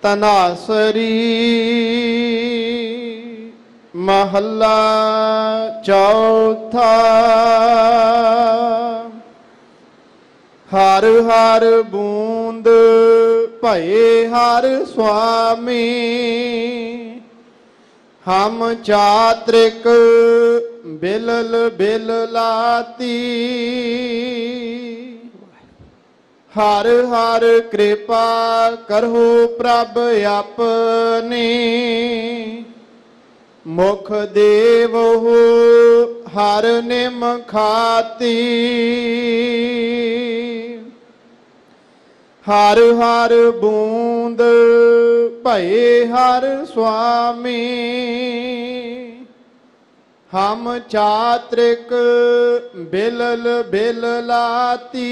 ਤਨਾਸਰੀ। ਮਹੱਲਾ ਚੌਥਾ। ਹਰ ਹਰ ਬੂੰਦ ਭਏ ਹਰ ਸੁਆਮੀ। ਹਮ ਚਾਤ੍ਰਿਕ ਬਿਲਲ ਬਿਲ ਲਾਤੀ। ਹਰ ਹਰ ਕਿਰਪਾ ਕਰਹੁ ਪ੍ਰਭ ਆਪਣੀ। ਮੁਖ ਦੇਵਹੁ ਹਰ ਨਿਮ ਖਾਤੀ। ਹਰ ਹਰ ਬੂੰਦ ਭਏ ਹਰ ਸੁਆਮੀ। ਹਮ ਚਾਤ੍ਰਿਕ ਬਿਲਲ ਬਿਲ ਲਾਤੀ।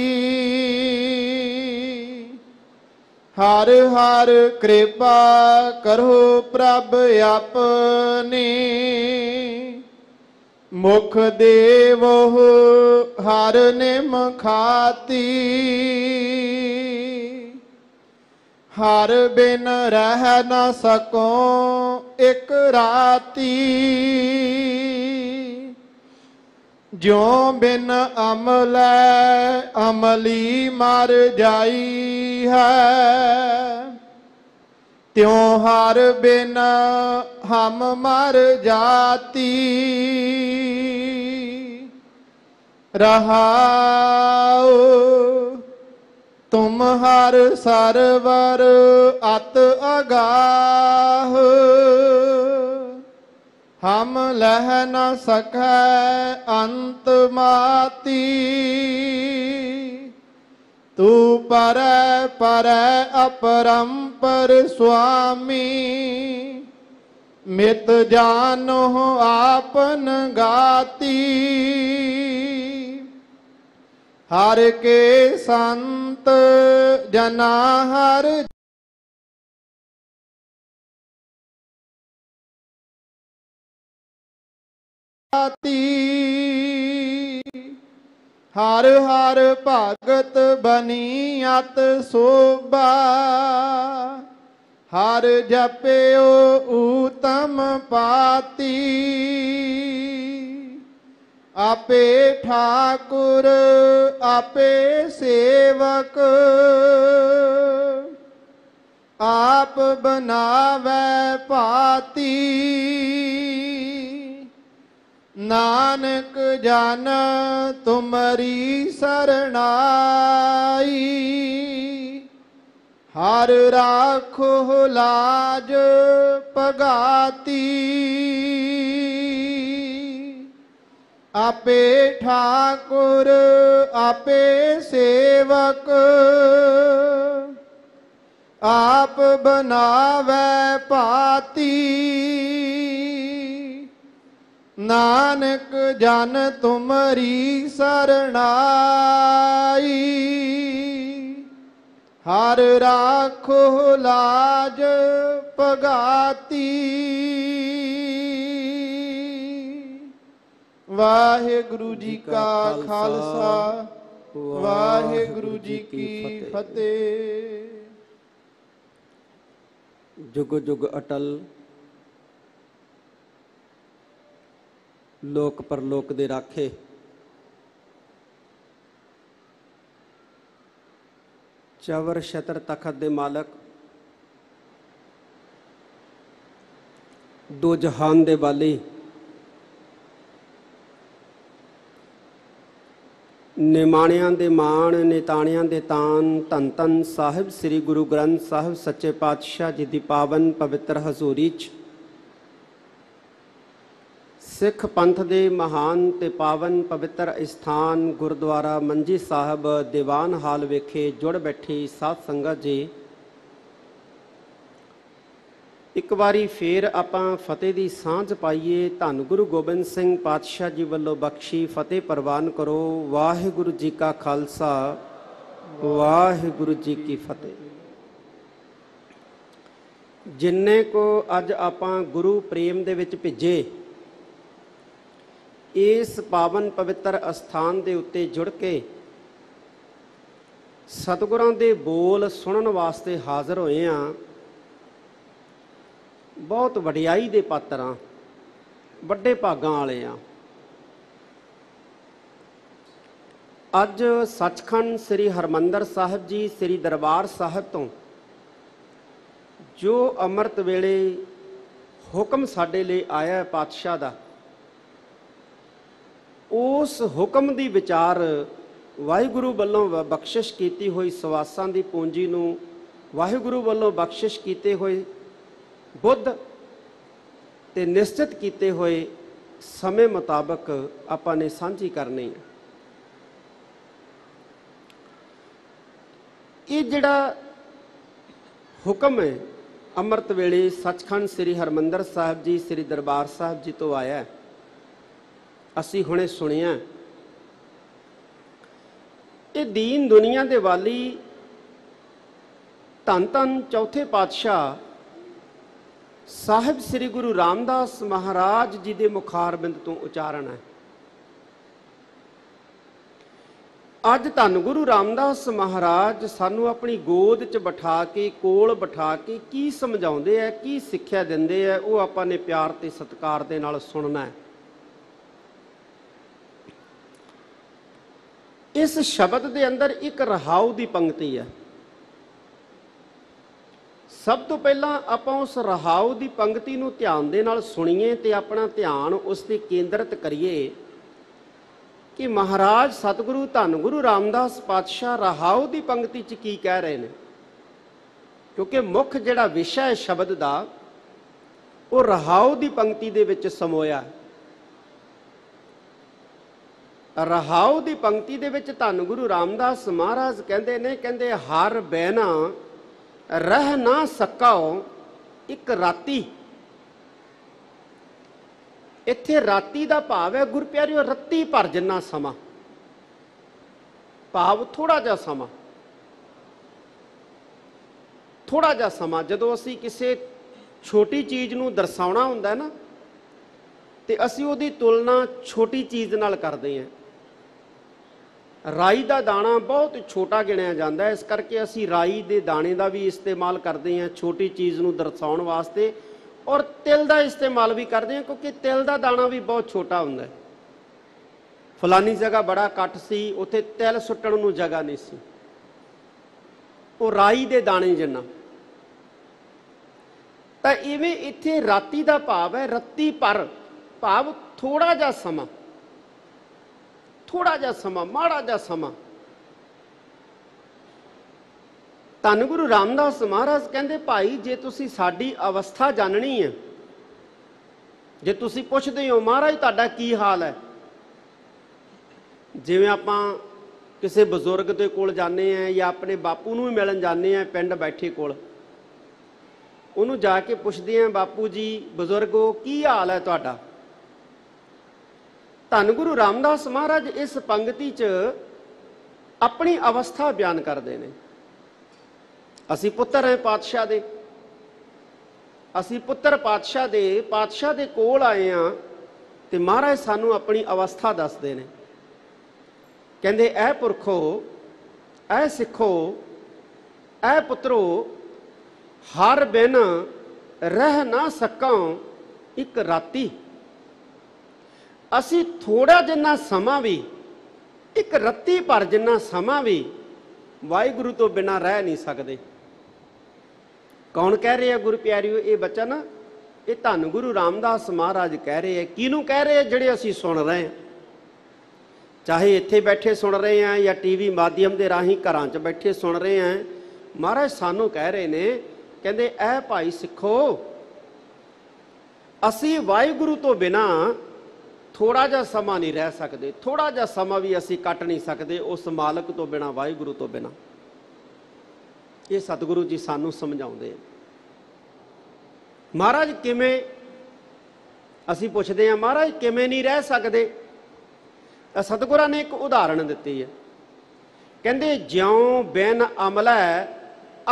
ਹਰ ਹਰ ਕਿਰਪਾ ਕਰਹੁ ਪ੍ਰਭ ਆਪਣੀ। ਮੁਖ ਦੇਵਹੁ ਹਰ ਨਿਮ ਖਾਤੀ। ਹਰ ਬਿਨ ਰਹਿ ਨ ਸਕੋ ਇਕ ਰਾਤੀ। ਜਿਉ ਬਿਨ ਅਮਲੈ ਅਮਲੀ ਮਰ ਜਾਈ ਹੈ। ਤਿਉ ਹਰ ਬਿਨ ਹਮ ਮਰ ਜਾਤੀ। ਰਹਾਉ ਤੁਮ ਹਰ ਸਰਵਰ ਅਤ ਅਗਾਹ। ਹਮ ਲਹਿ ਨ ਸਕੈ ਅੰਤ ਮਾਤੀ। ਤੂ ਪਰੈ ਪਰੈ ਅਪਰੰਪਰ ਸੁਆਮੀ। ਮਿਤ ਜਾਨਹੁ ਆਪਨ ਗਾਤੀ। ਹਰ ਕੇ ਸੰਤ ਜਨਾ ਹਰ ਹਰ ਹਰ ਭਗਤ ਬਨੀ ਅਤ ਸੋਭਾ। ਹਰ ਜਪਿਓ ਊਤਮ ਪਾਤੀ। ਆਪੇ ਠਾਕੁਰ ਆਪੇ ਸੇਵਕ। ਆਪ ਬਨਾਵੈ ਭਾਤੀ। ਨਾਨਕ ਜਨ ਤੁਮਰੀ ਸਰਣਾਈ। ਹਰ ਰਾਖੋ ਲਾਜ ਪਗਾਤੀ। ਆਪੇ ਠਾਕੁਰ ਆਪੇ ਸੇਵਕ। ਆਪ ਬਨਾਵੈ ਭਾਤੀ। ਨਾਨਕ ਜਨ ਤੁਮਰੀ ਸਰਣਾਈ। ਹਰ ਰਾਖੋ ਲਾਜ ਪਗਾਤੀ। ਵਾਹਿਗੁਰੂ ਜੀ ਕਾ ਖਾਲਸਾ ਵਾਹਿਗੁਰੂ ਜੀ ਕੀ ਫਤਿਹ। ਜੁਗ ਜੁਗ ਅਟਲ ਲੋਕ ਪਰਲੋਕ ਦੇ ਰਾਖੇ। ਚਵਰ ਛਤਰ ਤਖਤ ਦੇ ਮਾਲਕ, ਦੋ ਜਹਾਨ ਦੇ ਵਾਲੀ, ਨਿਮਾਣਿਆਂ ਦੇ ਮਾਣ ਨਿਤਾਣਿਆਂ ਦੇ ਤਾਨ, ਧੰਨ ਧੰਨ ਸਾਹਿਬ ਸ੍ਰੀ ਗੁਰੂ ਗ੍ਰੰਥ ਸਾਹਿਬ ਸੱਚੇ ਪਾਤਸ਼ਾਹ ਜੀ ਦੀ ਪਾਵਨ ਪਵਿੱਤਰ ਹਜ਼ੂਰੀ 'ਚ ਸਿੱਖ ਪੰਥ ਦੇ ਮਹਾਨ ਤੇ ਪਾਵਨ ਪਵਿੱਤਰ ਸਥਾਨ ਗੁਰਦੁਆਰਾ ਮੰਜੀ ਸਾਹਿਬ ਦੀਵਾਨ ਹਾਲ ਵਿਖੇ ਜੁੜ ਬੈਠੀ ਸਾਧ ਸੰਗਤ ਜੀ, ਇੱਕ ਵਾਰੀ ਫੇਰ ਆਪਾਂ ਫਤਿਹ ਦੀ ਸਾਂਝ ਪਾਈਏ। ਧੰਨ ਗੁਰੂ ਗੋਬਿੰਦ ਸਿੰਘ ਪਾਤਸ਼ਾਹ ਜੀ ਵੱਲੋਂ ਬਖਸ਼ੀ ਫਤਿਹ ਪ੍ਰਵਾਨ ਕਰੋ। ਵਾਹਿਗੁਰੂ ਜੀ ਕਾ ਖਾਲਸਾ ਵਾਹਿਗੁਰੂ ਜੀ ਕੀ ਫਤਿਹ। ਜਿੰਨੇ ਕੋ ਅੱਜ ਆਪਾਂ ਗੁਰੂ ਪ੍ਰੇਮ ਦੇ ਵਿੱਚ ਭਿੱਜੇ, ਇਸ ਪਾਵਨ ਪਵਿੱਤਰ ਅਸਥਾਨ ਦੇ ਉੱਤੇ ਜੁੜ ਕੇ ਸਤਿਗੁਰਾਂ ਦੇ ਬੋਲ ਸੁਣਨ ਵਾਸਤੇ ਹਾਜ਼ਰ ਹੋਏ ਹਾਂ। ਬਹੁਤ ਵਡਿਆਈ ਦੇ ਪਾਤਰ ਹਾਂ, ਵੱਡੇ ਭਾਗਾਂ ਵਾਲੇ ਆ। ਅੱਜ ਸੱਚਖੰਡ ਸ੍ਰੀ ਹਰਿਮੰਦਰ ਸਾਹਿਬ ਜੀ ਸ੍ਰੀ ਦਰਬਾਰ ਸਾਹਿਬ ਤੋਂ ਜੋ ਅੰਮ੍ਰਿਤ ਵੇਲੇ ਹੁਕਮ ਸਾਡੇ ਲਈ ਆਇਆ ਹੈ ਪਾਤਸ਼ਾਹ ਦਾ, ਉਸ ਹੁਕਮ ਦੀ ਵਿਚਾਰ ਵਾਹਿਗੁਰੂ ਵੱਲੋਂ ਬਖਸ਼ਿਸ਼ ਕੀਤੀ ਹੋਈ ਸਵਾਸਾਂ ਦੀ ਪੂੰਜੀ ਨੂੰ, ਵਾਹਿਗੁਰੂ ਵੱਲੋਂ ਬਖਸ਼ਿਸ਼ ਕੀਤੇ ਹੋਏ ਬੁੱਧ ਤੇ ਨਿਸ਼ਚਿਤ ਕੀਤੇ ਹੋਏ ਸਮੇਂ ਮੁਤਾਬਕ ਆਪਾਂ ਨੇ ਸਾਂਝੀ ਕਰਨੀ ਹੈ। ਇਹ ਜਿਹੜਾ ਹੁਕਮ ਹੈ ਅੰਮ੍ਰਿਤ ਵੇਲੇ ਸੱਚਖੰਡ ਸ੍ਰੀ ਹਰਿਮੰਦਰ ਸਾਹਿਬ ਜੀ ਸ੍ਰੀ ਦਰਬਾਰ ਸਾਹਿਬ ਜੀ ਤੋਂ ਆਇਆ, ਅਸੀਂ ਹੁਣੇ ਸੁਣਿਆ। ਇਹ ਦੀਨ ਦੁਨੀਆ ਦੇ ਵਾਲੀ ਧੰਨ ਧੰਨ ਚੌਥੇ ਪਾਤਸ਼ਾਹ ਸਾਹਿਬ ਸ੍ਰੀ ਗੁਰੂ ਰਾਮਦਾਸ ਮਹਾਰਾਜ ਜੀ ਦੇ ਮੁਖਾਰਬਿੰਦ ਤੋਂ ਉਚਾਰਨ ਹੈ। ਅੱਜ ਧੰਨ ਗੁਰੂ ਰਾਮਦਾਸ ਮਹਾਰਾਜ ਸਾਨੂੰ ਆਪਣੀ ਗੋਦ 'ਚ ਬਿਠਾ ਕੇ, ਕੋਲ ਬਿਠਾ ਕੇ ਕੀ ਸਮਝਾਉਂਦੇ ਆ, ਕੀ ਸਿੱਖਿਆ ਦਿੰਦੇ ਆ, ਉਹ ਆਪਾਂ ਨੇ ਪਿਆਰ ਤੇ ਸਤਿਕਾਰ ਦੇ ਨਾਲ ਸੁਣਨਾ ਹੈ। ਇਸ ਸ਼ਬਦ ਦੇ ਅੰਦਰ ਇੱਕ ਰਹਾਉ ਦੀ ਪੰਕਤੀ ਹੈ। ਸਭ ਤੋਂ ਪਹਿਲਾਂ ਆਪਾਂ ਉਸ ਰਹਾਉ ਦੀ ਪੰਕਤੀ ਨੂੰ ਧਿਆਨ ਦੇ ਨਾਲ ਸੁਣੀਏ ਤੇ ਆਪਣਾ ਧਿਆਨ ਉਸ ਤੇ ਕੇਂਦਰਿਤ ਕਰੀਏ ਕਿ ਮਹਾਰਾਜ ਸਤਿਗੁਰੂ ਧੰਨ ਗੁਰੂ ਰਾਮਦਾਸ ਪਾਤਸ਼ਾਹ ਰਹਾਉ ਦੀ ਪੰਕਤੀ 'ਚ ਕੀ ਕਹਿ ਰਹੇ ਨੇ, ਕਿਉਂਕਿ ਮੁੱਖ ਜਿਹੜਾ ਵਿਸ਼ਾ ਹੈ ਸ਼ਬਦ ਦਾ ਉਹ ਰਹਾਉ ਦੀ ਪੰਕਤੀ ਦੇ ਵਿੱਚ ਸਮੋਇਆ। ਰਹਾਉ ਦੀ ਪੰਕਤੀ ਦੇ ਵਿੱਚ ਧੰਨ ਗੁਰੂ ਰਾਮਦਾਸ ਮਹਾਰਾਜ ਕਹਿੰਦੇ ਨੇ, ਕਹਿੰਦੇ ਹਰ ਬਹਿਨਾ ਰਹਿ ਨਾ ਸਕਾਓ ਇੱਕ ਰਾਤੀ। ਇੱਥੇ ਰਾਤੀ ਦਾ ਭਾਵ ਹੈ ਗੁਰ ਪਿਆਰਿਓ ਰੱਤੀ ਭਰ ਜਿੰਨਾ ਸਮਾਂ, ਭਾਵ ਥੋੜਾ ਜਿਹਾ ਸਮਾਂ। ਥੋੜਾ ਜਿਹਾ ਸਮਾਂ ਜਦੋਂ ਅਸੀਂ ਕਿਸੇ ਛੋਟੀ ਚੀਜ਼ ਨੂੰ ਦਰਸਾਉਣਾ ਹੁੰਦਾ ਨਾ ਤੇ ਅਸੀਂ ਉਹਦੀ ਤੁਲਨਾ ਛੋਟੀ ਚੀਜ਼ ਨਾਲ ਕਰਦੇ ਹਾਂ। ਰਾਈ ਦਾ ਦਾਣਾ ਬਹੁਤ ਛੋਟਾ ਗਿਣਿਆ ਜਾਂਦਾ ਹੈ, ਇਸ ਕਰਕੇ ਅਸੀਂ ਰਾਈ ਦੇ ਦਾਣੇ ਦਾ ਵੀ ਇਸਤੇਮਾਲ ਕਰਦੇ ਹਾਂ ਛੋਟੀ ਚੀਜ਼ ਨੂੰ ਦਰਸਾਉਣ ਵਾਸਤੇ, ਔਰ ਤਿਲ ਦਾ ਇਸਤੇਮਾਲ ਵੀ ਕਰਦੇ ਹਾਂ ਕਿਉਂਕਿ ਤਿਲ ਦਾ ਦਾਣਾ ਵੀ ਬਹੁਤ ਛੋਟਾ ਹੁੰਦਾ ਹੈ। ਫਲਾਨੀ ਜਗ੍ਹਾ ਬੜਾ ਇਕੱਠ ਸੀ, ਉੱਥੇ ਤਿਲ ਸੁੱਟਣ ਨੂੰ ਜਗ੍ਹਾ ਨਹੀਂ ਸੀ, ਉਹ ਰਾਈ ਦੇ ਦਾਣੇ ਜਿੰਨਾ। ਤਾਂ ਇਵੇਂ ਇੱਥੇ ਰਾਤੀ ਦਾ ਭਾਵ ਹੈ ਰੱਤੀ ਪਰ, ਭਾਵ ਥੋੜਾ ਜਿਹਾ ਸਮਾਂ, ਥੋੜਾ ਜਿਹਾ ਸਮਾਂ, ਮਾੜਾ ਜਿਹਾ ਸਮਾਂ। ਧੰਨ ਗੁਰੂ ਰਾਮਦਾਸ ਮਹਾਰਾਜ ਕਹਿੰਦੇ ਭਾਈ ਜੇ ਤੁਸੀਂ ਸਾਡੀ ਅਵਸਥਾ ਜਾਣਨੀ ਹੈ, ਜੇ ਤੁਸੀਂ ਪੁੱਛਦੇ ਹੋ ਮਹਾਰਾਜ ਤੁਹਾਡਾ ਕੀ ਹਾਲ ਹੈ, ਜਿਵੇਂ ਆਪਾਂ ਕਿਸੇ ਬਜ਼ੁਰਗ ਦੇ ਕੋਲ ਜਾਂਦੇ ਆ ਜਾਂ ਆਪਣੇ ਬਾਪੂ ਨੂੰ ਵੀ ਮਿਲਣ ਜਾਂਦੇ ਆ ਪਿੰਡ ਬੈਠੇ ਕੋਲ, ਉਹਨੂੰ ਜਾ ਕੇ ਪੁੱਛਦੇ ਆ ਬਾਪੂ ਜੀ ਬਜ਼ੁਰਗੋ ਕੀ ਹਾਲ ਹੈ ਤੁਹਾਡਾ। ਧੰਨ ਗੁਰੂ ਰਾਮਦਾਸ ਮਹਾਰਾਜ ਇਸ ਪੰਕਤੀ 'ਚ ਆਪਣੀ ਅਵਸਥਾ ਬਿਆਨ ਕਰਦੇ ਨੇ। ਅਸੀਂ ਪੁੱਤਰ ਹੈ ਪਾਤਸ਼ਾਹ ਦੇ, ਅਸੀਂ ਪੁੱਤਰ ਪਾਤਸ਼ਾਹ ਦੇ ਕੋਲ ਆਏ ਆ ਤੇ ਮਹਾਰਾਜ ਸਾਨੂੰ ਆਪਣੀ ਅਵਸਥਾ ਦੱਸਦੇ ਨੇ। ਕਹਿੰਦੇ ਐ ਪੁਰਖੋ, ਐ ਸਿੱਖੋ, ਐ ਪੁੱਤਰੋ, ਹਰ ਬਿਨ ਰਹਿ ਨਾ ਸਕਾਂ ਇੱਕ ਰਾਤੀ। ਅਸੀਂ ਥੋੜਾ ਜਿੰਨਾ ਸਮਾਂ ਵੀ, ਇੱਕ ਰੱਤੀ ਭਰ ਜਿੰਨਾ ਸਮਾਂ ਵੀ ਵਾਹਿਗੁਰੂ ਤੋਂ ਬਿਨਾਂ ਰਹਿ ਨਹੀਂ ਸਕਦੇ। ਕੌਣ ਕਹਿ ਰਹੇ ਆ ਗੁਰੂ ਪਿਆਰਿਓ ਇਹ ਬਚਨ? ਇਹ ਧੰਨ ਗੁਰੂ ਰਾਮਦਾਸ ਮਹਾਰਾਜ ਕਹਿ ਰਹੇ ਆ। ਕਿਹਨੂੰ ਕਹਿ ਰਹੇ ਆ? ਜਿਹੜੇ ਅਸੀਂ ਸੁਣ ਰਹੇ ਹਾਂ, ਚਾਹੇ ਇੱਥੇ ਬੈਠੇ ਸੁਣ ਰਹੇ ਆ ਜਾਂ ਟੀਵੀ ਮਾਧਿਅਮ ਦੇ ਰਾਹੀਂ ਘਰਾਂ 'ਚ ਬੈਠੇ ਸੁਣ ਰਹੇ ਆ। ਮਹਾਰਾਜ ਸਾਨੂੰ ਕਹਿ ਰਹੇ ਨੇ, ਕਹਿੰਦੇ ਐ ਭਾਈ ਸਿੱਖੋ, ਅਸੀਂ ਵਾਹਿਗੁਰੂ ਤੋਂ ਬਿਨਾਂ ਥੋੜਾ ਜਿਹਾ ਸਮਾਂ ਨਹੀਂ ਰਹਿ ਸਕਦੇ, ਥੋੜਾ ਜਿਹਾ ਸਮਾਂ ਵੀ ਅਸੀਂ ਕੱਟ ਨਹੀਂ ਸਕਦੇ ਉਸ ਮਾਲਕ ਤੋਂ ਬਿਨਾਂ, ਵਾਹਿਗੁਰੂ ਤੋਂ ਬਿਨਾਂ। ਇਹ ਸਤਿਗੁਰੂ ਜੀ ਸਾਨੂੰ ਸਮਝਾਉਂਦੇ ਆ। ਮਹਾਰਾਜ ਕਿਵੇਂ? ਅਸੀਂ ਪੁੱਛਦੇ ਹਾਂ ਮਹਾਰਾਜ ਕਿਵੇਂ ਨਹੀਂ ਰਹਿ ਸਕਦੇ? ਤਾਂ ਸਤਿਗੁਰਾਂ ਨੇ ਇੱਕ ਉਦਾਹਰਣ ਦਿੱਤੀ ਹੈ। ਕਹਿੰਦੇ ਜਿਉਂ ਬਿਨ ਅਮਲੈ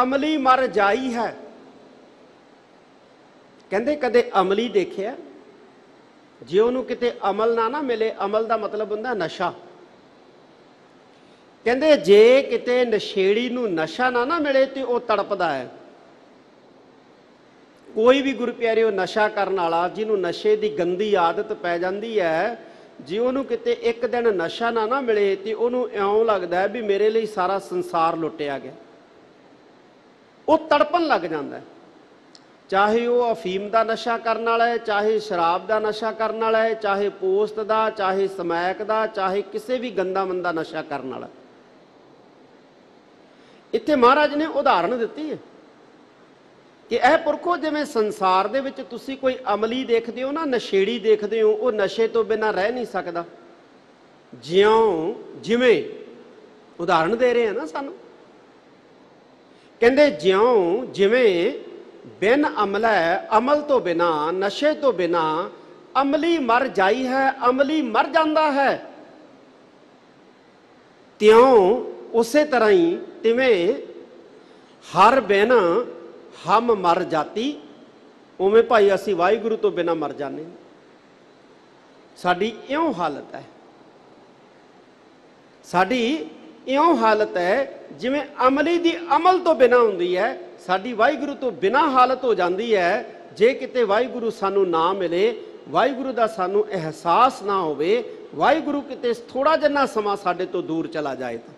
ਅਮਲੀ ਮਰ ਜਾਈ ਹੈ। ਕਹਿੰਦੇ ਕਦੇ ਅਮਲੀ ਦੇਖਿਆ? ਜੇ ਉਹਨੂੰ ਕਿਤੇ ਅਮਲ ਨਾ ਮਿਲੇ, ਅਮਲ ਦਾ ਮਤਲਬ ਹੁੰਦਾ ਨਸ਼ਾ। ਕਹਿੰਦੇ ਜੇ ਕਿਤੇ ਨਸ਼ੇੜੀ ਨੂੰ ਨਸ਼ਾ ਨਾ ਮਿਲੇ ਤੇ ਉਹ ਤੜਪਦਾ ਹੈ। ਕੋਈ ਵੀ ਗੁਰੂ ਪਿਆਰਿਓ ਨਸ਼ਾ ਕਰਨ ਵਾਲਾ, ਜਿਹਨੂੰ ਨਸ਼ੇ ਦੀ ਗੰਦੀ ਆਦਤ ਪੈ ਜਾਂਦੀ ਹੈ, ਜੇ ਉਹਨੂੰ ਕਿਤੇ ਇੱਕ ਦਿਨ ਨਸ਼ਾ ਨਾ ਮਿਲੇ ਤੇ ਉਹਨੂੰ ਇਉਂ ਲੱਗਦਾ ਵੀ ਮੇਰੇ ਲਈ ਸਾਰਾ ਸੰਸਾਰ ਲੁੱਟਿਆ ਗਿਆ। ਉਹ ਤੜਪਣ ਲੱਗ ਜਾਂਦਾ ਹੈ। ਚਾਹੇ ਉਹ ਅਫੀਮ ਦਾ ਨਸ਼ਾ ਕਰਨ ਵਾਲਾ ਹੈ, ਚਾਹੇ ਸ਼ਰਾਬ ਦਾ ਨਸ਼ਾ ਕਰਨ ਵਾਲਾ ਹੈ, ਚਾਹੇ ਪੋਸਤ ਦਾ, ਚਾਹੇ ਸਮੈਕ ਦਾ, ਚਾਹੇ ਕਿਸੇ ਵੀ ਗੰਦਾ ਮੰਦਾ ਨਸ਼ਾ ਕਰਨ ਵਾਲਾ। ਇੱਥੇ ਮਹਾਰਾਜ ਨੇ ਉਦਾਹਰਣ ਦਿੱਤੀ ਹੈ ਕਿ ਇਹ ਪੁਰਖੋ, ਜਿਵੇਂ ਸੰਸਾਰ ਦੇ ਵਿੱਚ ਤੁਸੀਂ ਕੋਈ ਅਮਲੀ ਦੇਖਦੇ ਹੋ ਨਾ, ਨਸ਼ੇੜੀ ਦੇਖਦੇ ਹੋ, ਉਹ ਨਸ਼ੇ ਤੋਂ ਬਿਨਾਂ ਰਹਿ ਨਹੀਂ ਸਕਦਾ। ਜਿਵੇਂ ਉਦਾਹਰਣ ਦੇ ਰਹੇ ਆ ਨਾ ਸਾਨੂੰ, ਕਹਿੰਦੇ ਜਿਵੇਂ ਬਿਨ ਅਮਲੈ, ਅਮਲ ਤੋਂ ਬਿਨਾਂ, ਨਸ਼ੇ ਤੋਂ ਬਿਨਾਂ ਅਮਲੀ ਮਰ ਜਾਈ ਹੈ, ਅਮਲੀ ਮਰ ਜਾਂਦਾ ਹੈ, ਤਿਉਂ ਉਸੇ ਤਰ੍ਹਾਂ ਹੀ ਤਿਵੇਂ ਹਰ ਬਿਨ ਹਮ ਮਰ ਜਾਤੀ, ਉਵੇਂ ਭਾਈ ਅਸੀਂ ਵਾਹਿਗੁਰੂ ਤੋਂ ਬਿਨਾਂ ਮਰ ਜਾਂਦੇ। ਸਾਡੀ ਇਉਂ ਹਾਲਤ ਹੈ, ਸਾਡੀ ਇਉਂ ਹਾਲਤ ਹੈ ਜਿਵੇਂ ਅਮਲੀ ਦੀ ਅਮਲ ਤੋਂ ਬਿਨਾਂ ਹੁੰਦੀ ਹੈ, ਸਾਡੀ ਵਾਹਿਗੁਰੂ ਤੋਂ ਬਿਨਾਂ ਹਾਲਤ ਹੋ ਜਾਂਦੀ ਹੈ। ਜੇ ਕਿਤੇ ਵਾਹਿਗੁਰੂ ਸਾਨੂੰ ਨਾ ਮਿਲੇ, ਵਾਹਿਗੁਰੂ ਦਾ ਸਾਨੂੰ ਅਹਿਸਾਸ ਨਾ ਹੋਵੇ, ਵਾਹਿਗੁਰੂ ਕਿਤੇ ਥੋੜਾ ਜਿਹਾ ਸਮਾਂ ਸਾਡੇ ਤੋਂ ਦੂਰ ਚਲਾ ਜਾਏ ਤਾਂ।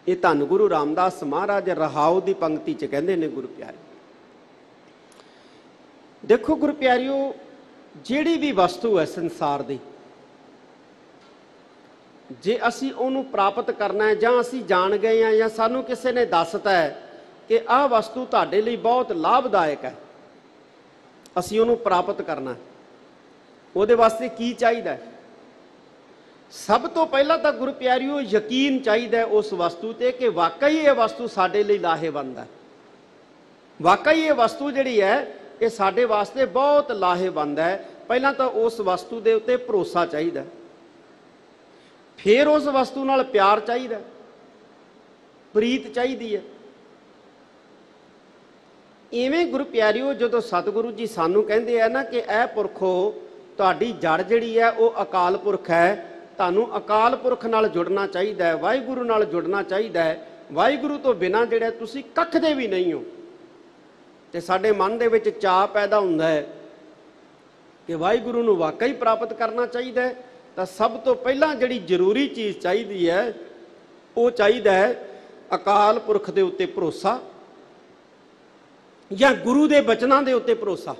ਇਹ ਧੰਨ ਗੁਰੂ ਰਾਮਦਾਸ ਮਹਾਰਾਜ ਰਹਾਉ ਦੀ ਪੰਕਤੀ 'ਚ ਕਹਿੰਦੇ ਨੇ ਗੁਰੂ ਪਿਆਰੇ। ਦੇਖੋ ਗੁਰੂ ਪਿਆਰਿਓ, ਜਿਹੜੀ ਵੀ ਵਸਤੂ ਹੈ ਸੰਸਾਰ ਦੀ, ਜੇ ਅਸੀਂ ਉਹਨੂੰ ਪ੍ਰਾਪਤ ਕਰਨਾ ਹੈ, ਜਾਂ ਅਸੀਂ ਜਾਣ ਗਏ ਹਾਂ, ਜਾਂ ਸਾਨੂੰ ਕਿਸੇ ਨੇ ਦੱਸਤਾ ਹੈ ਕਿ ਆਹ ਵਸਤੂ ਤੁਹਾਡੇ ਲਈ ਬਹੁਤ ਲਾਭਦਾਇਕ ਹੈ, ਅਸੀਂ ਉਹਨੂੰ ਪ੍ਰਾਪਤ ਕਰਨਾ, ਉਹਦੇ ਵਾਸਤੇ ਕੀ ਚਾਹੀਦਾ? ਸਭ ਤੋਂ ਪਹਿਲਾਂ ਤਾਂ ਗੁਰੂ ਪਿਆਰਿਓ ਯਕੀਨ ਚਾਹੀਦਾ ਉਸ ਵਸਤੂ ਤੇ ਕਿ ਵਾਕਈ ਇਹ ਵਸਤੂ ਸਾਡੇ ਲਈ ਲਾਹੇਵੰਦ ਹੈ। ਵਾਕਈ ਇਹ ਵਸਤੂ ਜਿਹੜੀ ਹੈ ਇਹ ਸਾਡੇ ਵਾਸਤੇ ਬਹੁਤ ਲਾਹੇਵੰਦ ਹੈ। ਪਹਿਲਾਂ ਤਾਂ ਉਸ ਵਸਤੂ ਦੇ ਉੱਤੇ ਭਰੋਸਾ ਚਾਹੀਦਾ, ਫਿਰ ਉਸ ਵਸਤੂ ਨਾਲ ਪਿਆਰ ਚਾਹੀਦਾ, ਪ੍ਰੀਤ ਚਾਹੀਦੀ ਹੈ। ਇਵੇਂ ਗੁਰੂ ਪਿਆਰਿਓ, ਜਦੋਂ ਸਤਿਗੁਰੂ ਜੀ ਸਾਨੂੰ ਕਹਿੰਦੇ ਆ ਨਾ ਕਿ ਇਹ ਪੁਰਖੋ, ਤੁਹਾਡੀ ਜੜ ਜਿਹੜੀ ਹੈ ਉਹ ਅਕਾਲ ਪੁਰਖ ਹੈ, ਤੁਹਾਨੂੰ ਅਕਾਲ ਪੁਰਖ ਨਾਲ ਜੁੜਨਾ ਚਾਹੀਦਾ ਹੈ, ਵਾਹਿਗੁਰੂ ਨਾਲ ਜੁੜਨਾ ਚਾਹੀਦਾ ਹੈ। ਵਾਹਿਗੁਰੂ ਤੋਂ ਬਿਨਾਂ ਜਿਹੜਾ ਤੁਸੀਂ ਕੱਖ ਦੇ ਵੀ ਨਹੀਂ ਹੋ। ਤੇ ਸਾਡੇ ਮਨ ਦੇ ਵਿੱਚ ਚਾਅ ਪੈਦਾ ਹੁੰਦਾ ਹੈ ਕਿ ਵਾਹਿਗੁਰੂ ਨੂੰ ਵਾਕਈ ਪ੍ਰਾਪਤ ਕਰਨਾ ਚਾਹੀਦਾ ਹੈ, ਤਾਂ ਸਭ ਤੋਂ ਪਹਿਲਾਂ ਜਿਹੜੀ ਜ਼ਰੂਰੀ ਚੀਜ਼ ਚਾਹੀਦੀ ਹੈ ਉਹ ਚਾਹੀਦਾ ਹੈ ਅਕਾਲ ਪੁਰਖ ਦੇ ਉੱਤੇ ਭਰੋਸਾ, ਜਾਂ ਗੁਰੂ ਦੇ ਬਚਨਾਂ ਦੇ ਉੱਤੇ ਭਰੋਸਾ।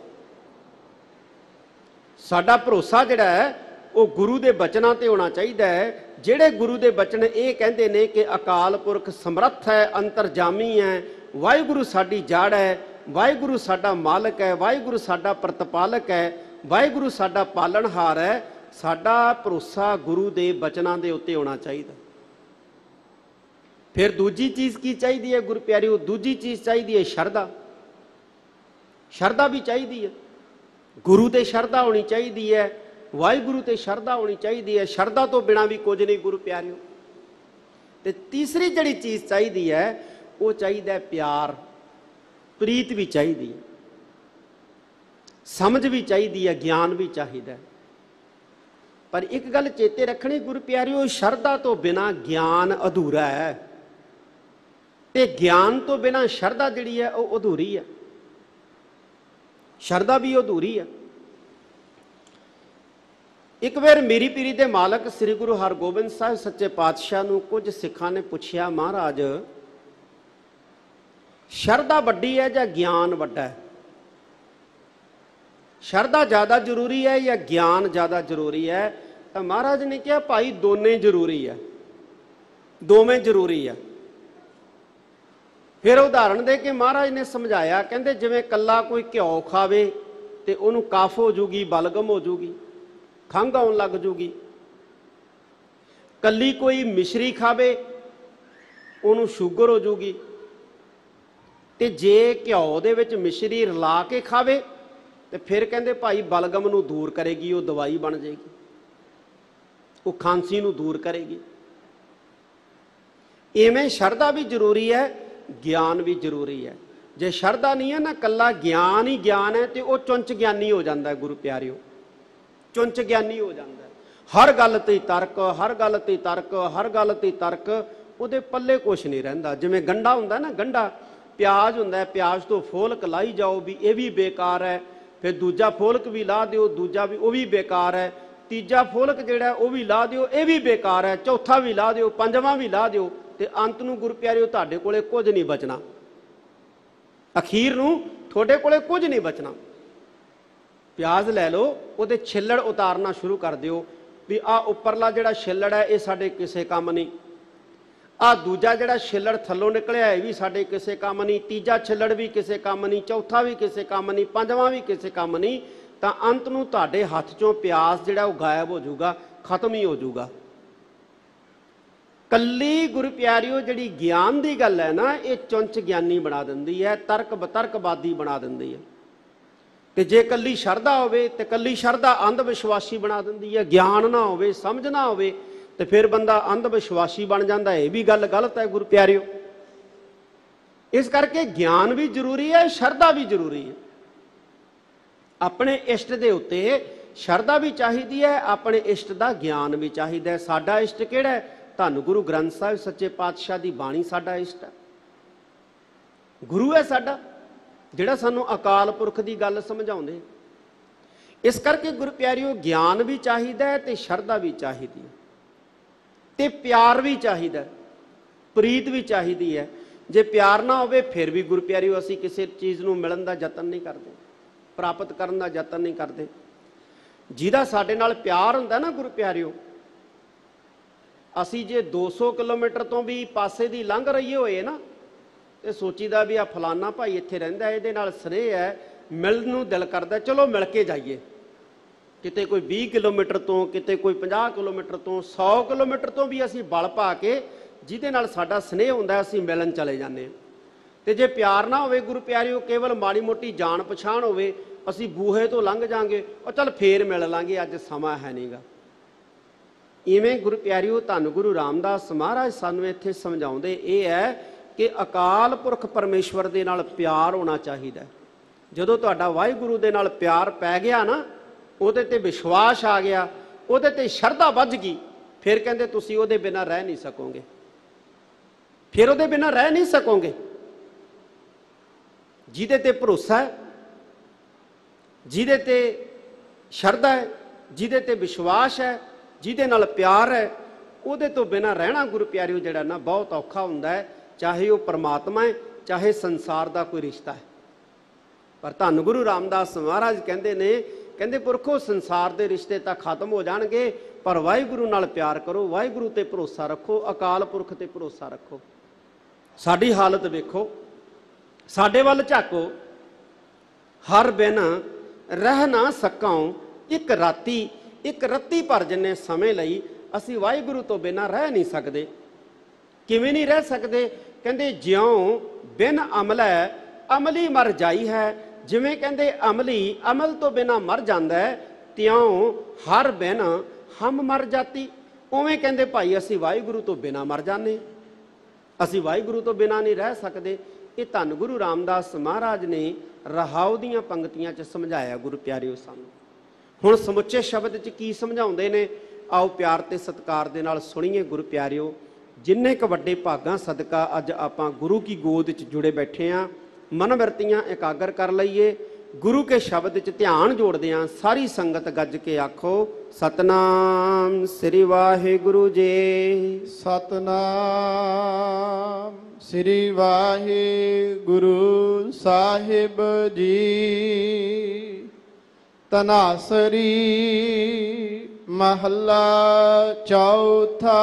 ਸਾਡਾ ਭਰੋਸਾ ਜਿਹੜਾ ਹੈ ਉਹ ਗੁਰੂ ਦੇ ਬਚਨਾਂ ਤੇ ਹੋਣਾ ਚਾਹੀਦਾ ਹੈ, ਜਿਹੜੇ ਗੁਰੂ ਦੇ ਬਚਨ ਇਹ ਕਹਿੰਦੇ ਨੇ ਕਿ ਅਕਾਲ ਪੁਰਖ ਸਮਰੱਥ ਹੈ, ਅੰਤਰਜਾਮੀ ਹੈ, ਵਾਹਿਗੁਰੂ ਸਾਡੀ ਜੜ ਹੈ, ਵਾਹਿਗੁਰੂ ਸਾਡਾ ਮਾਲਕ ਹੈ, ਵਾਹਿਗੁਰੂ ਸਾਡਾ ਪ੍ਰਤਪਾਲਕ ਹੈ, ਵਾਹਿਗੁਰੂ ਸਾਡਾ ਪਾਲਣਹਾਰ ਹੈ। ਸਾਡਾ ਭਰੋਸਾ ਗੁਰੂ ਦੇ ਬਚਨਾਂ ਦੇ ਉੱਤੇ ਹੋਣਾ ਚਾਹੀਦਾ। ਫਿਰ ਦੂਜੀ ਚੀਜ਼ ਕੀ ਚਾਹੀਦੀ ਹੈ ਗੁਰੂ ਪਿਆਰਿਓ? ਦੂਜੀ ਚੀਜ਼ ਚਾਹੀਦੀ ਹੈ ਸ਼ਰਧਾ। ਸ਼ਰਧਾ ਵੀ ਚਾਹੀਦੀ ਹੈ, ਗੁਰੂ ਤੇ ਸ਼ਰਧਾ ਹੋਣੀ ਚਾਹੀਦੀ ਹੈ, ਵਾਹਿਗੁਰੂ ਤੇ ਸ਼ਰਧਾ ਹੋਣੀ ਚਾਹੀਦੀ ਹੈ। ਸ਼ਰਧਾ ਤੋਂ ਬਿਨਾਂ ਵੀ ਕੁਝ ਨਹੀਂ ਗੁਰੂ ਪਿਆਰਿਓ। ਤੇ ਤੀਸਰੀ ਜਿਹੜੀ ਚੀਜ਼ ਚਾਹੀਦੀ ਹੈ ਉਹ ਚਾਹੀਦਾ ਪਿਆਰ, ਪ੍ਰੀਤ ਵੀ ਚਾਹੀਦੀ ਹੈ, ਸਮਝ ਵੀ ਚਾਹੀਦੀ ਹੈ, ਗਿਆਨ ਵੀ ਚਾਹੀਦਾ। ਪਰ ਇੱਕ ਗੱਲ ਚੇਤੇ ਰੱਖਣੀ ਗੁਰੂ ਪਿਆਰਿਓ, ਸ਼ਰਧਾ ਤੋਂ ਬਿਨਾਂ ਗਿਆਨ ਅਧੂਰਾ ਹੈ, ਤੇ ਗਿਆਨ ਤੋਂ ਬਿਨਾਂ ਸ਼ਰਧਾ ਜਿਹੜੀ ਹੈ ਉਹ ਅਧੂਰੀ ਹੈ। ਸ਼ਰਧਾ ਵੀ ਅਧੂਰੀ ਹੈ। ਇੱਕ ਵਾਰ ਮੇਰੀ ਪੀਰੀ ਦੇ ਮਾਲਕ ਸ੍ਰੀ ਗੁਰੂ ਹਰਗੋਬਿੰਦ ਸਾਹਿਬ ਸੱਚੇ ਪਾਤਸ਼ਾਹ ਨੂੰ ਕੁਝ ਸਿੱਖਾਂ ਨੇ ਪੁੱਛਿਆ, ਮਹਾਰਾਜ ਸ਼ਰਧਾ ਵੱਡੀ ਹੈ ਜਾਂ ਗਿਆਨ ਵੱਡਾ ਹੈ? ਸ਼ਰਧਾ ਜ਼ਿਆਦਾ ਜ਼ਰੂਰੀ ਹੈ ਜਾਂ ਗਿਆਨ ਜ਼ਿਆਦਾ ਜ਼ਰੂਰੀ ਹੈ? ਤਾਂ ਮਹਾਰਾਜ ਨੇ ਕਿਹਾ ਭਾਈ ਦੋਨੇ ਜ਼ਰੂਰੀ ਹੈ, ਦੋਵੇਂ ਜ਼ਰੂਰੀ ਆ। ਫਿਰ ਉਦਾਹਰਣ ਦੇ ਕੇ ਮਹਾਰਾਜ ਨੇ ਸਮਝਾਇਆ, ਕਹਿੰਦੇ ਜਿਵੇਂ ਕੱਲਾ ਕੋਈ ਘਿਓ ਖਾਵੇ ਤੇ ਉਹਨੂੰ ਕਫ ਹੋ ਜੂਗੀ, ਬਲਗਮ ਹੋ ਜੂਗੀ, ਖੰਘ ਆਉਣ ਲੱਗ ਜੂਗੀ। ਕੱਲੀ ਕੋਈ ਮਿਸ਼ਰੀ ਖਾਵੇ ਉਹਨੂੰ ਸ਼ੂਗਰ ਹੋ ਜੂਗੀ, ਤੇ ਜੇ ਘਿਓ ਦੇ ਵਿੱਚ ਮਿਸ਼ਰੀ ਰਲਾ ਕੇ ਖਾਵੇ ਤੇ ਫਿਰ ਕਹਿੰਦੇ ਭਾਈ ਬਲਗਮ ਨੂੰ ਦੂਰ ਕਰੇਗੀ, ਉਹ ਦਵਾਈ ਬਣ ਜਾਏਗੀ, ਉਹ ਖਾਂਸੀ ਨੂੰ ਦੂਰ ਕਰੇਗੀ। ਇਵੇਂ ਸ਼ਰਧਾ ਵੀ ਜ਼ਰੂਰੀ ਹੈ, ਗਿਆਨ ਵੀ ਜ਼ਰੂਰੀ ਹੈ। ਜੇ ਸ਼ਰਧਾ ਨਹੀਂ ਹੈ ਨਾ, ਕੱਲਾ ਗਿਆਨ ਹੀ ਗਿਆਨ ਹੈ, ਤੇ ਉਹ ਚੁੰਚ ਗਿਆਨੀ ਹੋ ਜਾਂਦਾ ਗੁਰੂ ਪਿਆਰਿਓ, ਚੁੰਚ ਗਿਆਨੀ ਹੋ ਜਾਂਦਾ। ਹਰ ਗੱਲ ਤੇ ਤਰਕ, ਹਰ ਗੱਲ ਤੇ ਤਰਕ, ਹਰ ਗੱਲ ਤੇ ਤਰਕ, ਉਹਦੇ ਪੱਲੇ ਕੁਛ ਨਹੀਂ ਰਹਿੰਦਾ। ਜਿਵੇਂ ਗੰਢਾ ਹੁੰਦਾ ਨਾ, ਗੰਢਾ ਪਿਆਜ਼ ਹੁੰਦਾ ਹੈ, ਪਿਆਜ਼ ਤੋਂ ਫੋਲਕ ਲਾਈ ਜਾਓ ਵੀ ਇਹ ਵੀ ਬੇਕਾਰ ਹੈ, ਫਿਰ ਦੂਜਾ ਫੋਲਕ ਵੀ ਲਾ ਦਿਓ, ਦੂਜਾ ਵੀ ਉਹ ਵੀ ਬੇਕਾਰ ਹੈ, ਤੀਜਾ ਫੋਲਕ ਜਿਹੜਾ ਉਹ ਵੀ ਲਾ ਦਿਓ, ਇਹ ਵੀ ਬੇਕਾਰ ਹੈ, ਚੌਥਾ ਵੀ ਲਾ ਦਿਓ, ਪੰਜਵਾਂ ਵੀ ਲਾ ਦਿਓ, ਤੇ ਅੰਤ ਨੂੰ ਗੁਰੂ ਪਿਆਰਿਓ ਤੁਹਾਡੇ ਕੋਲੇ ਕੁਝ ਨਹੀਂ ਬਚਣਾ। ਅਖੀਰ ਨੂੰ ਤੁਹਾਡੇ ਕੋਲੇ ਕੁਝ ਨਹੀਂ ਬਚਣਾ। ਪਿਆਜ਼ ਲੈ ਲਓ, ਉਹਦੇ ਛਿੱਲੜ ਉਤਾਰਨਾ ਸ਼ੁਰੂ ਕਰ ਦਿਓ ਵੀ ਆਹ ਉੱਪਰਲਾ ਜਿਹੜਾ ਛਿੱਲੜ ਹੈ ਇਹ ਸਾਡੇ ਕਿਸੇ ਕੰਮ ਨਹੀਂ, ਆਹ ਦੂਜਾ ਜਿਹੜਾ ਛਿੱਲੜ ਥੱਲੋਂ ਨਿਕਲਿਆ ਇਹ ਵੀ ਸਾਡੇ ਕਿਸੇ ਕੰਮ ਨਹੀਂ, ਤੀਜਾ ਛਿੱਲੜ ਵੀ ਕਿਸੇ ਕੰਮ ਨਹੀਂ, ਚੌਥਾ ਵੀ ਕਿਸੇ ਕੰਮ ਨਹੀਂ, ਪੰਜਵਾਂ ਵੀ ਕਿਸੇ ਕੰਮ ਨਹੀਂ, ਤਾਂ ਅੰਤ ਨੂੰ ਤੁਹਾਡੇ ਹੱਥ ਚੋਂ ਪਿਆਜ਼ ਜਿਹੜਾ ਉਹ ਗਾਇਬ ਹੋ ਜਾਊਗਾ, ਖਤਮ ਹੀ ਹੋ ਜਾਊਗਾ। ਕੱਲੀ ਗੁਰੂ ਪਿਆਰਿਓ ਜਿਹੜੀ ਗਿਆਨ ਦੀ ਗੱਲ ਹੈ ਨਾ, ਇਹ ਚੁੰਚ ਗਿਆਨੀ ਬਣਾ ਦਿੰਦੀ ਹੈ, ਤਰਕ ਬਤਰਕਵਾਦੀ ਬਣਾ ਦਿੰਦੀ ਹੈ। ਤੇ ਜੇ ਕੱਲੀ ਸ਼ਰਧਾ ਹੋਵੇ ਤੇ ਕੱਲੀ ਸ਼ਰਧਾ ਅੰਧ ਵਿਸ਼ਵਾਸੀ ਬਣਾ ਦਿੰਦੀ ਹੈ। ਗਿਆਨ ਨਾ ਹੋਵੇ, ਸਮਝ ਨਾ ਹੋਵੇ ਤੇ ਫਿਰ ਬੰਦਾ ਅੰਧ ਵਿਸ਼ਵਾਸੀ ਬਣ ਜਾਂਦਾ। ਇਹ ਵੀ ਗੱਲ ਗਲਤ ਹੈ ਗੁਰੂ ਪਿਆਰਿਓ। ਇਸ ਕਰਕੇ ਗਿਆਨ ਵੀ ਜ਼ਰੂਰੀ ਹੈ, ਸ਼ਰਧਾ ਵੀ ਜ਼ਰੂਰੀ ਹੈ। ਆਪਣੇ ਇਸ਼ਟ ਦੇ ਉੱਤੇ ਸ਼ਰਧਾ ਵੀ ਚਾਹੀਦੀ ਹੈ, ਆਪਣੇ ਇਸ਼ਟ ਦਾ ਗਿਆਨ ਵੀ ਚਾਹੀਦਾ ਹੈ। ਸਾਡਾ ਇਸ਼ਟ ਕਿਹੜਾ ਹੈ? ਧੰਨ ਗੁਰੂ ਗ੍ਰੰਥ ਸਾਹਿਬ ਸੱਚੇ ਪਾਤਸ਼ਾਹ ਦੀ ਬਾਣੀ ਸਾਡਾ ਇਸ਼ਟ ਹੈ, ਗੁਰੂ ਹੈ ਸਾਡਾ, ਜਿਹੜਾ ਸਾਨੂੰ ਅਕਾਲ ਪੁਰਖ ਦੀ ਗੱਲ ਸਮਝਾਉਂਦੇ। ਇਸ ਕਰਕੇ ਗੁਰੂ ਪਿਆਰਿਓ ਗਿਆਨ ਵੀ ਚਾਹੀਦਾ ਹੈ ਤੇ ਸ਼ਰਧਾ ਵੀ ਚਾਹੀਦੀ ਹੈ, ਤੇ ਪਿਆਰ ਵੀ ਚਾਹੀਦਾ, ਪ੍ਰੀਤ ਵੀ ਚਾਹੀਦੀ ਹੈ। ਜੇ ਪਿਆਰ ਨਾ ਹੋਵੇ ਫਿਰ ਵੀ ਗੁਰੂ ਪਿਆਰਿਓ ਅਸੀਂ ਕਿਸੇ ਚੀਜ਼ ਨੂੰ ਮਿਲਣ ਦਾ ਯਤਨ ਨਹੀਂ ਕਰਦੇ, ਪ੍ਰਾਪਤ ਕਰਨ ਦਾ ਯਤਨ ਨਹੀਂ ਕਰਦੇ। ਜਿਹਦਾ ਸਾਡੇ ਨਾਲ ਪਿਆਰ ਹੁੰਦਾ ਨਾ ਗੁਰੂ ਪਿਆਰਿਓ, ਅਸੀਂ ਜੇ 200 ਕਿਲੋਮੀਟਰ ਤੋਂ ਵੀ ਪਾਸੇ ਦੀ ਲੰਘ ਰਹੀਏ ਹੋਏ ਨਾ, ਤੇ ਸੋਚੀਦਾ ਵੀ ਆ ਫਲਾਨਾ ਭਾਈ ਇੱਥੇ ਰਹਿੰਦਾ, ਇਹਦੇ ਨਾਲ ਸਨੇਹ ਹੈ, ਮਿਲਣ ਨੂੰ ਦਿਲ ਕਰਦਾ, ਚਲੋ ਮਿਲ ਕੇ ਜਾਈਏ। ਕਿਤੇ ਕੋਈ 20 ਕਿਲੋਮੀਟਰ ਤੋਂ, ਕਿਤੇ ਕੋਈ 50 ਕਿਲੋਮੀਟਰ ਤੋਂ, 100 ਕਿਲੋਮੀਟਰ ਤੋਂ ਵੀ ਅਸੀਂ ਬਲ ਪਾ ਕੇ ਜਿਹਦੇ ਨਾਲ ਸਾਡਾ ਸਨੇਹ ਹੁੰਦਾ ਅਸੀਂ ਮਿਲਣ ਚਲੇ ਜਾਂਦੇ ਹਾਂ। ਤੇ ਜੇ ਪਿਆਰ ਨਾ ਹੋਵੇ ਗੁਰੂ ਪਿਆਰਿਓ, ਕੇਵਲ ਮਾੜੀ ਮੋਟੀ ਜਾਣ ਪਛਾਣ ਹੋਵੇ, ਅਸੀਂ ਬੂਹੇ ਤੋਂ ਲੰਘ ਜਾਾਂਗੇ, ਉਹ ਚੱਲ ਫੇਰ ਮਿਲ ਲਾਂਗੇ, ਅੱਜ ਸਮਾਂ ਹੈ ਨਹੀਂਗਾ। ਇਵੇਂ ਗੁਰੂ ਪਿਆਰਿਓ ਧੰਨ ਗੁਰੂ ਰਾਮਦਾਸ ਮਹਾਰਾਜ ਸਾਨੂੰ ਇੱਥੇ ਸਮਝਾਉਂਦੇ ਇਹ ਹੈ ਕਿ ਅਕਾਲ ਪੁਰਖ ਪਰਮੇਸ਼ਵਰ ਦੇ ਨਾਲ ਪਿਆਰ ਹੋਣਾ ਚਾਹੀਦਾ। ਜਦੋਂ ਤੁਹਾਡਾ ਵਾਹਿਗੁਰੂ ਦੇ ਨਾਲ ਪਿਆਰ ਪੈ ਗਿਆ ਨਾ, ਉਹਦੇ ਤੇ ਵਿਸ਼ਵਾਸ ਆ ਗਿਆ, ਉਹਦੇ ਤੇ ਸ਼ਰਧਾ ਵੱਜ ਗਈ, ਫਿਰ ਕਹਿੰਦੇ ਤੁਸੀਂ ਉਹਦੇ ਬਿਨਾਂ ਰਹਿ ਨਹੀਂ ਸਕੋਗੇ, ਫਿਰ ਉਹਦੇ ਬਿਨਾਂ ਰਹਿ ਨਹੀਂ ਸਕੋਗੇ। ਜਿਹਦੇ ਤੇ ਭਰੋਸਾ ਹੈ, ਜਿਹਦੇ ਤੇ ਸ਼ਰਧਾ ਹੈ, ਜਿਹਦੇ ਤੇ ਵਿਸ਼ਵਾਸ ਹੈ, ਜਿਹਦੇ ਨਾਲ ਪਿਆਰ ਹੈ, ਉਹਦੇ ਤੋਂ ਬਿਨਾਂ ਰਹਿਣਾ ਗੁਰੂ ਪਿਆਰਿਓ ਜਿਹੜਾ ਨਾ ਬਹੁਤ ਔਖਾ ਹੁੰਦਾ ਹੈ। ਚਾਹੇ ਉਹ ਪਰਮਾਤਮਾ ਹੈ, ਚਾਹੇ ਸੰਸਾਰ ਦਾ ਕੋਈ ਰਿਸ਼ਤਾ ਹੈ। ਪਰ ਧੰਨ ਗੁਰੂ ਰਾਮਦਾਸ ਮਹਾਰਾਜ ਕਹਿੰਦੇ ਨੇ, ਕਹਿੰਦੇ ਪੁਰਖੋ ਸੰਸਾਰ ਦੇ ਰਿਸ਼ਤੇ ਤਾਂ ਖਤਮ ਹੋ ਜਾਣਗੇ, ਪਰ ਵਾਹਿਗੁਰੂ ਨਾਲ ਪਿਆਰ ਕਰੋ, ਵਾਹਿਗੁਰੂ ਤੇ ਭਰੋਸਾ ਰੱਖੋ, ਅਕਾਲ ਪੁਰਖ ਤੇ ਭਰੋਸਾ ਰੱਖੋ। ਸਾਡੀ ਹਾਲਤ ਵੇਖੋ, ਸਾਡੇ ਵੱਲ ਝਾਕੋ, ਹਰ ਬਿਨ ਰਹਿ ਨਾ ਸਕਾਂ ਇੱਕ ਰਾਤੀ, ਇੱਕ ਰੱਤੀ ਭਰ ਜਿੰਨੇ ਸਮੇਂ ਲਈ ਅਸੀਂ ਵਾਹਿਗੁਰੂ ਤੋਂ ਬਿਨਾਂ ਰਹਿ ਨਹੀਂ ਸਕਦੇ। ਕਿਵੇਂ ਨਹੀਂ ਰਹਿ ਸਕਦੇ? ਕਹਿੰਦੇ ਜਿਉਂ ਬਿਨ ਅਮਲੈ ਅਮਲੀ ਮਰ ਜਾਈ ਹੈ। ਜਿਵੇਂ ਕਹਿੰਦੇ ਅਮਲੀ ਅਮਲ ਤੋਂ ਬਿਨਾਂ ਮਰ ਜਾਂਦਾ ਹੈ, ਤਿਉਂ ਹਰ ਬਿਨ ਹਮ ਮਰ ਜਾਤੀ। ਉਵੇਂ ਕਹਿੰਦੇ ਭਾਈ ਅਸੀਂ ਵਾਹਿਗੁਰੂ ਤੋਂ ਬਿਨਾਂ ਮਰ ਜਾਂਦੇ, ਅਸੀਂ ਵਾਹਿਗੁਰੂ ਤੋਂ ਬਿਨਾਂ ਨਹੀਂ ਰਹਿ ਸਕਦੇ। ਇਹ ਧੰਨ ਗੁਰੂ ਰਾਮਦਾਸ ਮਹਾਰਾਜ ਨੇ ਰਹਾਉ ਦੀਆਂ ਪੰਕਤੀਆਂ 'ਚ ਸਮਝਾਇਆ ਗੁਰੂ ਪਿਆਰਿਓ ਸਾਨੂੰ। ਹੁਣ ਸਮੁੱਚੇ ਸ਼ਬਦ 'ਚ ਕੀ ਸਮਝਾਉਂਦੇ ਨੇ, ਆਓ ਪਿਆਰ ਤੇ ਸਤਿਕਾਰ ਦੇ ਨਾਲ ਸੁਣੀਏ ਗੁਰੂ ਪਿਆਰਿਓ। ਜਿੰਨੇ ਕੁ ਵੱਡੇ ਭਾਗਾਂ ਸਦਕਾ ਅੱਜ ਆਪਾਂ ਗੁਰੂ ਕੀ ਗੋਦ 'ਚ ਜੁੜੇ ਬੈਠੇ ਹਾਂ, ਮਨ ਬਿਰਤੀਆਂ ਇਕਾਗਰ ਕਰ ਲਈਏ, ਗੁਰੂ ਕੇ ਸ਼ਬਦ 'ਚ ਧਿਆਨ ਜੋੜਦੇ ਹਾਂ। ਸਾਰੀ ਸੰਗਤ ਗੱਜ ਕੇ ਆਖੋ ਸਤਨਾਮ ਸ੍ਰੀ ਵਾਹਿਗੁਰੂ ਜੀ। ਸਤਨਾਮ ਸ੍ਰੀ ਵਾਹਿਗੁਰੂ ਸਾਹਿਬ ਜੀ। ਤਨਾਸਰੀ ਮਹੱਲਾ ਚੌਥਾ।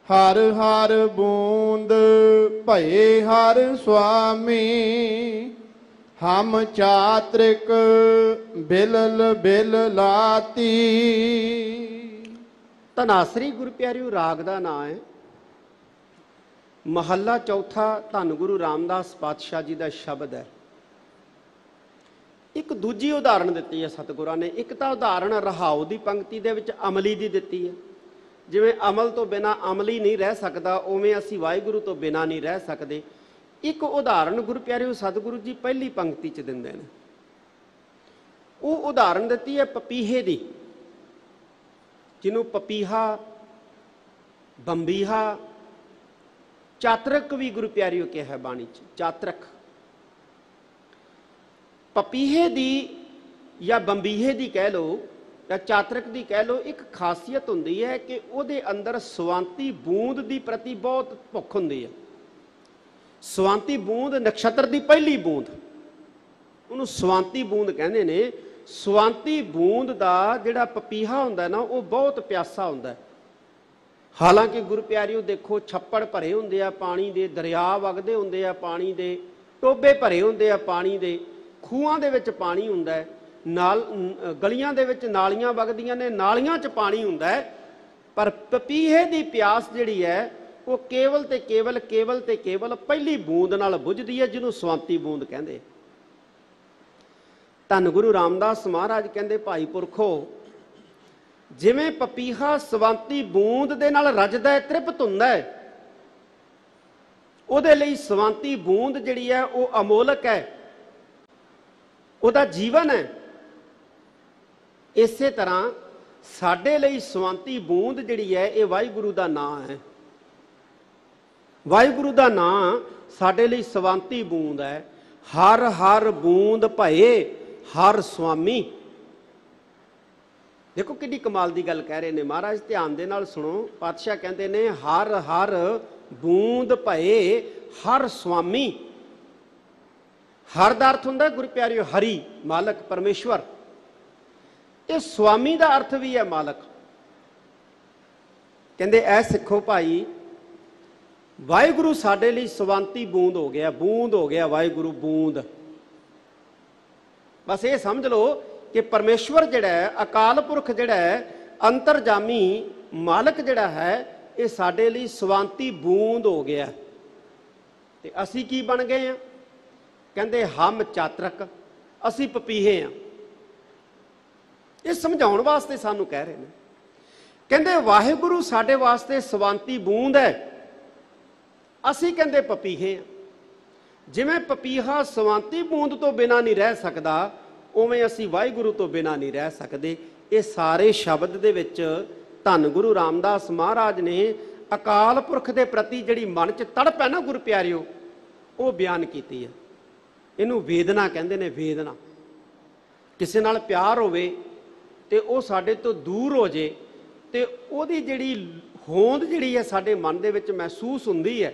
ਹਰ ਹਰ ਬੂੰਦ ਭਏ ਹਰ ਸੁਆਮੀ, ਹਮ ਚਾਤ੍ਰਿਕ ਬਿਲਲ ਬਿਲ ਲਾਤੀ। ਧਨਾਸਰੀ ਗੁਰੂ ਪਿਆਰਿਓ ਰਾਗ ਦਾ ਨਾਂ ਹੈ। ਮਹੱਲਾ ਚੌਥਾ ਧੰਨ ਗੁਰੂ ਰਾਮਦਾਸ ਪਾਤਸ਼ਾਹ ਜੀ ਦਾ ਸ਼ਬਦ ਹੈ। ਇੱਕ ਦੂਜੀ ਉਦਾਹਰਣ ਦਿੱਤੀ ਹੈ ਸਤਿਗੁਰਾਂ ਨੇ। ਇੱਕ ਤਾਂ ਉਦਾਹਰਣ ਰਹਾਉ ਦੀ ਪੰਕਤੀ ਦੇ ਵਿੱਚ ਅਮਲੀ ਦੀ ਦਿੱਤੀ ਹੈ। ਜਿਵੇਂ ਅਮਲ ਤੋਂ ਬਿਨਾਂ ਅਮਲੀ ਨਹੀਂ ਰਹਿ ਸਕਦਾ, ਉਵੇਂ ਅਸੀਂ ਵਾਹਿਗੁਰੂ ਤੋਂ ਬਿਨਾਂ ਨਹੀਂ ਰਹਿ ਸਕਦੇ। ਇੱਕ ਉਦਾਹਰਣ ਗੁਰੂ ਪਿਆਰਿਓ ਸਤਿਗੁਰੂ ਜੀ ਪਹਿਲੀ ਪੰਕਤੀ 'ਚ ਦਿੰਦੇ ਨੇ। ਉਹ ਉਦਾਹਰਣ ਦਿੱਤੀ ਹੈ ਪਪੀਹੇ ਦੀ, ਜਿਹਨੂੰ ਪਪੀਹਾ, ਬੰਬੀਹਾ, ਚਾਤਰਕ ਵੀ ਗੁਰੂ ਪਿਆਰਿਓ ਕਿਹਾ ਬਾਣੀ 'ਚ। ਚਾਤਰਕ ਪਪੀਹੇ ਦੀ ਜਾਂ ਬੰਬੀਹੇ ਦੀ ਕਹਿ ਲਓ ਜਾਂ ਚਾਤਰਕ ਦੀ ਕਹਿ ਲਓ, ਇੱਕ ਖਾਸੀਅਤ ਹੁੰਦੀ ਹੈ ਕਿ ਉਹਦੇ ਅੰਦਰ ਸਵਾਂਤੀ ਬੂੰਦ ਦੀ ਪ੍ਰਤੀ ਬਹੁਤ ਭੁੱਖ ਹੁੰਦੀ ਹੈ। ਸਵਾਂਤੀ ਬੂੰਦ ਨਛੱਤਰ ਦੀ ਪਹਿਲੀ ਬੂੰਦ, ਉਹਨੂੰ ਸਵਾਂਤੀ ਬੂੰਦ ਕਹਿੰਦੇ ਨੇ। ਸਵਾਂਤੀ ਬੂੰਦ ਦਾ ਜਿਹੜਾ ਪਪੀਹਾ ਹੁੰਦਾ ਨਾ, ਉਹ ਬਹੁਤ ਪਿਆਸਾ ਹੁੰਦਾ। ਹਾਲਾਂਕਿ ਗੁਰੂ ਪਿਆਰਿਓ ਦੇਖੋ, ਛੱਪੜ ਭਰੇ ਹੁੰਦੇ ਆ ਪਾਣੀ ਦੇ, ਦਰਿਆ ਵਗਦੇ ਹੁੰਦੇ ਆ ਪਾਣੀ ਦੇ, ਟੋਬੇ ਭਰੇ ਹੁੰਦੇ ਆ ਪਾਣੀ ਦੇ, ਖੂਹਾਂ ਦੇ ਵਿੱਚ ਪਾਣੀ ਹੁੰਦਾ ਹੈ, ਨਾਲ ਗਲੀਆਂ ਦੇ ਵਿੱਚ ਨਾਲੀਆਂ ਵਗਦੀਆਂ ਨੇ, ਨਾਲੀਆਂ 'ਚ ਪਾਣੀ ਹੁੰਦਾ ਹੈ। ਪਰ ਪਪੀਹੇ ਦੀ ਪਿਆਸ ਜਿਹੜੀ ਹੈ ਉਹ ਕੇਵਲ ਤੇ ਕੇਵਲ ਪਹਿਲੀ ਬੂੰਦ ਨਾਲ ਬੁਝਦੀ ਹੈ, ਜਿਹਨੂੰ ਸਵਾਂਤੀ ਬੂੰਦ ਕਹਿੰਦੇ। ਧੰਨ ਗੁਰੂ ਰਾਮਦਾਸ ਮਹਾਰਾਜ ਕਹਿੰਦੇ, ਭਾਈ ਪੁਰਖੋ, ਜਿਵੇਂ ਪਪੀਹਾ ਸਵਾਂਤੀ ਬੂੰਦ ਦੇ ਨਾਲ ਰਜਦਾ ਹੈ, ਤ੍ਰਿਪਤ ਹੁੰਦਾ ਹੈ, ਉਹਦੇ ਲਈ ਸਵਾਂਤੀ ਬੂੰਦ ਜਿਹੜੀ ਹੈ ਉਹ ਅਮੋਲਕ ਹੈ, ਉਹਦਾ ਜੀਵਨ ਹੈ। ਇਸੇ ਤਰ੍ਹਾਂ ਸਾਡੇ ਲਈ ਸਵਾਂਤੀ ਬੂੰਦ ਜਿਹੜੀ ਹੈ ਇਹ ਵਾਹਿਗੁਰੂ ਦਾ ਨਾਮ ਹੈ। ਵਾਹਿਗੁਰੂ ਦਾ ਨਾਮ ਸਾਡੇ ਲਈ ਸਵਾਂਤੀ ਬੂੰਦ ਹੈ। ਹਰ ਹਰ ਬੂੰਦ ਭਏ ਹਰ ਸੁਆਮੀ। ਦੇਖੋ ਕਿੰਨੀ ਕਮਾਲ ਦੀ ਗੱਲ ਕਹਿ ਰਹੇ ਨੇ ਮਹਾਰਾਜ, ਧਿਆਨ ਦੇ ਨਾਲ ਸੁਣੋ। ਪਾਤਸ਼ਾਹ ਕਹਿੰਦੇ ਨੇ ਹਰ ਹਰ ਬੂੰਦ ਭਏ ਹਰ ਸੁਆਮੀ। ਹਰ ਦਾ ਅਰਥ ਹੁੰਦਾ ਗੁਰੂ ਪਿਆਰਿਓ ਹਰੀ, ਮਾਲਕ, ਪਰਮੇਸ਼ਵਰ। ਇਹ ਸੁਆਮੀ ਦਾ ਅਰਥ ਵੀ ਹੈ ਮਾਲਕ। ਕਹਿੰਦੇ ਐ ਸਿੱਖੋ ਭਾਈ, ਵਾਹਿਗੁਰੂ ਸਾਡੇ ਲਈ ਸਵਾਂਤੀ ਬੂੰਦ ਹੋ ਗਿਆ, ਬੂੰਦ ਹੋ ਗਿਆ ਵਾਹਿਗੁਰੂ, ਬੂੰਦ। ਬਸ ਇਹ ਸਮਝ ਲਓ ਕਿ ਪਰਮੇਸ਼ਵਰ ਜਿਹੜਾ ਹੈ, ਅਕਾਲ ਪੁਰਖ ਜਿਹੜਾ ਹੈ, ਅੰਤਰਜਾਮੀ ਮਾਲਕ ਜਿਹੜਾ ਹੈ, ਇਹ ਸਾਡੇ ਲਈ ਸਵਾਂਤੀ ਬੂੰਦ ਹੋ ਗਿਆ। ਤੇ ਅਸੀਂ ਕੀ ਬਣ ਗਏ ਆ? ਕਹਿੰਦੇ ਹਮ ਚਾਤਰਕ, ਅਸੀਂ ਪਪੀਹੇ ਆ। ਇਹ ਸਮਝਾਉਣ ਵਾਸਤੇ ਸਾਨੂੰ ਕਹਿ ਰਹੇ ਨੇ। ਕਹਿੰਦੇ ਵਾਹਿਗੁਰੂ ਸਾਡੇ ਵਾਸਤੇ ਸਵਾਂਤੀ ਬੂੰਦ ਹੈ, ਅਸੀਂ ਕਹਿੰਦੇ ਪਪੀਹੇ ਆ। ਜਿਵੇਂ ਪਪੀਹਾ ਸਵਾਂਤੀ ਬੂੰਦ ਤੋਂ ਬਿਨਾਂ ਨਹੀਂ ਰਹਿ ਸਕਦਾ, ਉਵੇਂ ਅਸੀਂ ਵਾਹਿਗੁਰੂ ਤੋਂ ਬਿਨਾਂ ਨਹੀਂ ਰਹਿ ਸਕਦੇ। ਇਹ ਸਾਰੇ ਸ਼ਬਦ ਦੇ ਵਿੱਚ ਧੰਨ ਗੁਰੂ ਰਾਮਦਾਸ ਮਹਾਰਾਜ ਨੇ ਅਕਾਲ ਪੁਰਖ ਦੇ ਪ੍ਰਤੀ ਜਿਹੜੀ ਮਨ 'ਚ ਤੜਪ ਹੈ ਨਾ ਗੁਰੂ ਪਿਆਰਿਓ, ਉਹ ਬਿਆਨ ਕੀਤੀ ਹੈ। ਇਹਨੂੰ ਵੇਦਨਾ ਕਹਿੰਦੇ ਨੇ, ਵੇਦਨਾ। ਕਿਸੇ ਨਾਲ ਪਿਆਰ ਹੋਵੇ ਤੇ ਉਹ ਸਾਡੇ ਤੋਂ ਦੂਰ ਹੋ ਜੇ ਤੇ ਉਹਦੀ ਜਿਹੜੀ ਹੋਂਦ ਜਿਹੜੀ ਹੈ ਸਾਡੇ ਮਨ ਦੇ ਵਿੱਚ ਮਹਿਸੂਸ ਹੁੰਦੀ ਹੈ,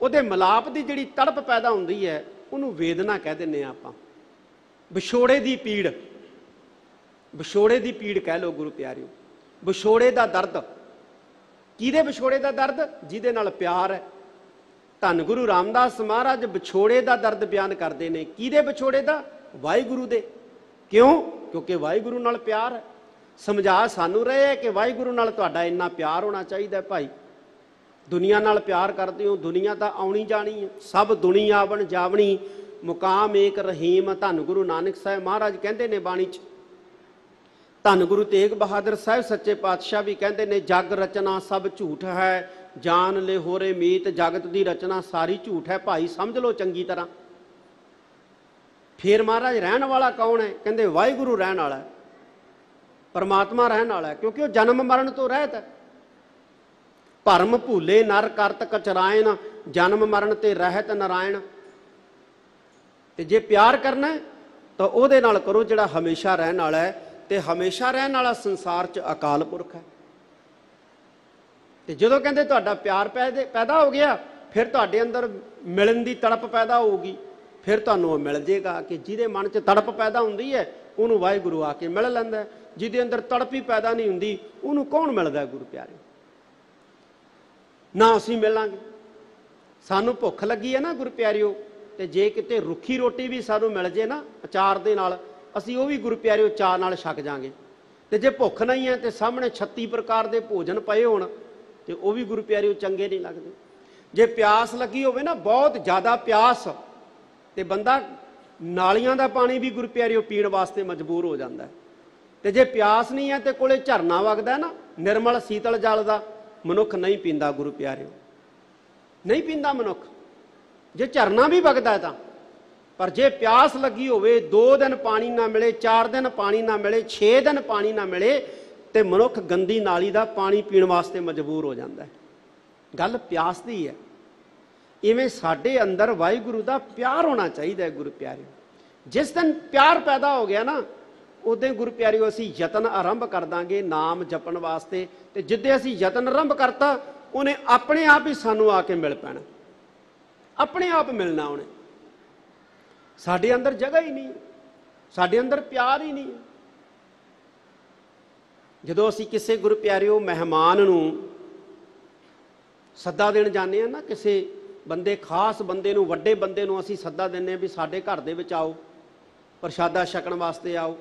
ਉਹਦੇ ਮਿਲਾਪ ਦੀ ਜਿਹੜੀ ਤੜਪ ਪੈਦਾ ਹੁੰਦੀ ਹੈ, ਉਹਨੂੰ ਵੇਦਨਾ ਕਹਿ ਦਿੰਦੇ ਹਾਂ ਆਪਾਂ। ਵਿਛੋੜੇ ਦੀ ਪੀੜ, ਵਿਛੋੜੇ ਦੀ ਪੀੜ ਕਹਿ ਲਓ ਗੁਰੂ ਪਿਆਰਿਓ। ਵਿਛੋੜੇ ਦਾ ਦਰਦ। ਕਿਹਦੇ ਵਿਛੋੜੇ ਦਾ ਦਰਦ? ਜਿਹਦੇ ਨਾਲ ਪਿਆਰ ਹੈ। ਧੰਨ ਗੁਰੂ ਰਾਮਦਾਸ ਮਹਾਰਾਜ ਵਿਛੋੜੇ ਦਾ ਦਰਦ ਬਿਆਨ ਕਰਦੇ ਨੇ। ਕਿਹਦੇ ਵਿਛੋੜੇ ਦਾ? ਵਾਹਿਗੁਰੂ ਦੇ। ਕਿਉਂ? ਕਿਉਂਕਿ ਵਾਹਿਗੁਰੂ ਨਾਲ ਪਿਆਰ ਹੈ। ਸਮਝਾ ਸਾਨੂੰ ਰਹੇ ਹੈ ਕਿ ਵਾਹਿਗੁਰੂ ਨਾਲ ਤੁਹਾਡਾ ਇੰਨਾ ਪਿਆਰ ਹੋਣਾ ਚਾਹੀਦਾ ਭਾਈ। ਦੁਨੀਆ ਨਾਲ ਪਿਆਰ ਕਰਦੇ ਹੋ, ਦੁਨੀਆ ਤਾਂ ਆਉਣੀ ਜਾਣੀ ਹੈ। ਸਭ ਦੁਨੀਆ ਆਵਣ ਜਾਵਣੀ, ਮੁਕਾਮ ਏਕ ਰਹੀਮ। ਧੰਨ ਗੁਰੂ ਨਾਨਕ ਸਾਹਿਬ ਮਹਾਰਾਜ ਕਹਿੰਦੇ ਨੇ ਬਾਣੀ 'ਚ। ਧੰਨ ਗੁਰੂ ਤੇਗ ਬਹਾਦਰ ਸਾਹਿਬ ਸੱਚੇ ਪਾਤਸ਼ਾਹ ਵੀ ਕਹਿੰਦੇ ਨੇ, ਜਗ ਰਚਨਾ ਸਭ ਝੂਠ ਹੈ, ਜਾਨ ਲੈ ਹੋਰੇ ਮੀਤ। ਜਗਤ ਦੀ ਰਚਨਾ ਸਾਰੀ ਝੂਠ ਹੈ ਭਾਈ, ਸਮਝ ਲਓ ਚੰਗੀ ਤਰ੍ਹਾਂ। ਫਿਰ ਮਹਾਰਾਜ ਰਹਿਣ ਵਾਲਾ ਕੌਣ ਹੈ? ਕਹਿੰਦੇ ਵਾਹਿਗੁਰੂ ਰਹਿਣ ਵਾਲਾ ਹੈ, ਪਰਮਾਤਮਾ ਰਹਿਣ ਵਾਲਾ ਹੈ, ਕਿਉਂਕਿ ਉਹ ਜਨਮ ਮਰਨ ਤੋਂ ਰਹਿਤ ਹੈ। ਭਰਮ ਭੂਲੇ ਨਰ ਕਰਤ ਕਚਰਾਇਣ, ਜਨਮ ਮਰਨ ਤੇ ਰਹਿਤ ਨਾਰਾਇਣ। ਤੇ ਜੇ ਪਿਆਰ ਕਰਨਾ ਤਾਂ ਉਹਦੇ ਨਾਲ ਕਰੋ ਜਿਹੜਾ ਹਮੇਸ਼ਾ ਰਹਿਣ ਵਾਲਾ ਹੈ। ਤੇ ਹਮੇਸ਼ਾ ਰਹਿਣ ਵਾਲਾ ਸੰਸਾਰ 'ਚ ਅਕਾਲ ਪੁਰਖ ਹੈ। ਤੇ ਜਦੋਂ ਕਹਿੰਦੇ ਤੁਹਾਡਾ ਪਿਆਰ ਪੈਦਾ ਹੋ ਗਿਆ, ਫਿਰ ਤੁਹਾਡੇ ਅੰਦਰ ਮਿਲਣ ਦੀ ਤੜਪ ਪੈਦਾ ਹੋਊਗੀ। ਫਿਰ ਤੁਹਾਨੂੰ ਉਹ ਮਿਲ ਜੇਗਾ ਕਿ ਜਿਹਦੇ ਮਨ 'ਚ ਤੜਪ ਪੈਦਾ ਹੁੰਦੀ ਹੈ, ਉਹਨੂੰ ਵਾਹਿਗੁਰੂ ਆ ਕੇ ਮਿਲ ਲੈਂਦਾ। ਜਿਹਦੇ ਅੰਦਰ ਤੜਪ ਹੀ ਪੈਦਾ ਨਹੀਂ ਹੁੰਦੀ, ਉਹਨੂੰ ਕੌਣ ਮਿਲਦਾ? ਗੁਰੂ ਪਿਆਰੇ। ਨਾ ਅਸੀਂ ਮਿਲਾਂਗੇ। ਸਾਨੂੰ ਭੁੱਖ ਲੱਗੀ ਹੈ ਨਾ ਗੁਰੂ ਪਿਆਰਿਓ, ਤੇ ਜੇ ਕਿਤੇ ਰੁੱਖੀ ਰੋਟੀ ਵੀ ਸਾਨੂੰ ਮਿਲ ਜੇ ਨਾ ਅਚਾਰ ਦੇ ਨਾਲ, ਅਸੀਂ ਉਹ ਵੀ ਗੁਰੂ ਪਿਆਰਿਓ ਚਾਅ ਨਾਲ ਛਕ ਜਾਾਂਗੇ। ਤੇ ਜੇ ਭੁੱਖ ਨਹੀਂ ਹੈ ਤੇ ਸਾਹਮਣੇ 36 ਪ੍ਰਕਾਰ ਦੇ ਭੋਜਨ ਪਏ ਹੋਣ, ਤੇ ਉਹ ਵੀ ਗੁਰੂ ਪਿਆਰਿਓ ਚੰਗੇ ਨਹੀਂ ਲੱਗਦੇ। ਜੇ ਪਿਆਸ ਲੱਗੀ ਹੋਵੇ ਨਾ, ਬਹੁਤ ਜ਼ਿਆਦਾ ਪਿਆਸ, ਤੇ ਬੰਦਾ ਨਾਲੀਆਂ ਦਾ ਪਾਣੀ ਵੀ ਗੁਰੂ ਪਿਆਰਿਓ ਪੀਣ ਵਾਸਤੇ ਮਜਬੂਰ ਹੋ ਜਾਂਦਾ ਹੈ। ਤੇ ਜੇ ਪਿਆਸ ਨਹੀਂ ਹੈ ਤੇ ਕੋਲੇ ਝਰਨਾ ਵਗਦਾ ਨਾ ਨਿਰਮਲ ਸੀਤਲ ਜਲ ਦਾ, ਮਨੁੱਖ ਨਹੀਂ ਪੀਂਦਾ ਗੁਰੂ ਪਿਆਰਿਓ, ਨਹੀਂ ਪੀਂਦਾ ਮਨੁੱਖ, ਜੇ ਝਰਨਾ ਵੀ ਵਗਦਾ ਤਾਂ। ਪਰ ਜੇ ਪਿਆਸ ਲੱਗੀ ਹੋਵੇ, 2 ਦਿਨ ਪਾਣੀ ਨਾ ਮਿਲੇ, 4 ਦਿਨ ਪਾਣੀ ਨਾ ਮਿਲੇ, 6 ਦਿਨ ਪਾਣੀ ਨਾ ਮਿਲੇ, ਤੇ ਮਨੁੱਖ ਗੰਦੀ ਨਾਲੀ ਦਾ ਪਾਣੀ ਪੀਣ ਵਾਸਤੇ ਮਜਬੂਰ ਹੋ ਜਾਂਦਾ ਹੈ। ਗੱਲ ਪਿਆਸ ਦੀ ਹੈ। ਇਵੇਂ ਸਾਡੇ ਅੰਦਰ ਵਾਹਿਗੁਰੂ ਦਾ ਪਿਆਰ ਹੋਣਾ ਚਾਹੀਦਾ ਹੈ। ਗੁਰੂ ਪਿਆਰਿਓ, ਜਿਸ ਦਿਨ ਪਿਆਰ ਪੈਦਾ ਹੋ ਗਿਆ ਨਾ, ਉਦੋਂ ਗੁਰੂ ਪਿਆਰਿਓ ਅਸੀਂ ਯਤਨ ਆਰੰਭ ਕਰ ਦਾਂਗੇ ਨਾਮ ਜਪਣ ਵਾਸਤੇ। ਤੇ ਜਿੱਦੇ ਅਸੀਂ ਯਤਨ ਆਰੰਭ ਕਰਤਾ, ਉਹਨੇ ਆਪਣੇ ਆਪ ਹੀ ਸਾਨੂੰ ਆ ਕੇ ਮਿਲ ਪੈਣਾ, ਆਪਣੇ ਆਪ ਮਿਲਣਾ ਉਹਨੇ। ਸਾਡੇ ਅੰਦਰ ਜਗ੍ਹਾ ਹੀ ਨਹੀਂ, ਸਾਡੇ ਅੰਦਰ ਪਿਆਰ ਹੀ ਨਹੀਂ। ਜਦੋਂ ਅਸੀਂ ਕਿਸੇ ਗੁਰੂ ਪਿਆਰਿਓ ਮਹਿਮਾਨ ਨੂੰ ਸੱਦਾ ਦੇਣ ਜਾਂਦੇ ਹਾਂ ਨਾ, ਕਿਸੇ ਬੰਦੇ ਖਾਸ ਬੰਦੇ ਨੂੰ, ਵੱਡੇ ਬੰਦੇ ਨੂੰ ਅਸੀਂ ਸੱਦਾ ਦਿੰਦੇ ਹਾਂ ਵੀ ਸਾਡੇ ਘਰ ਦੇ ਵਿੱਚ ਆਓ, ਪ੍ਰਸ਼ਾਦਾ ਛਕਣ ਵਾਸਤੇ ਆਓ,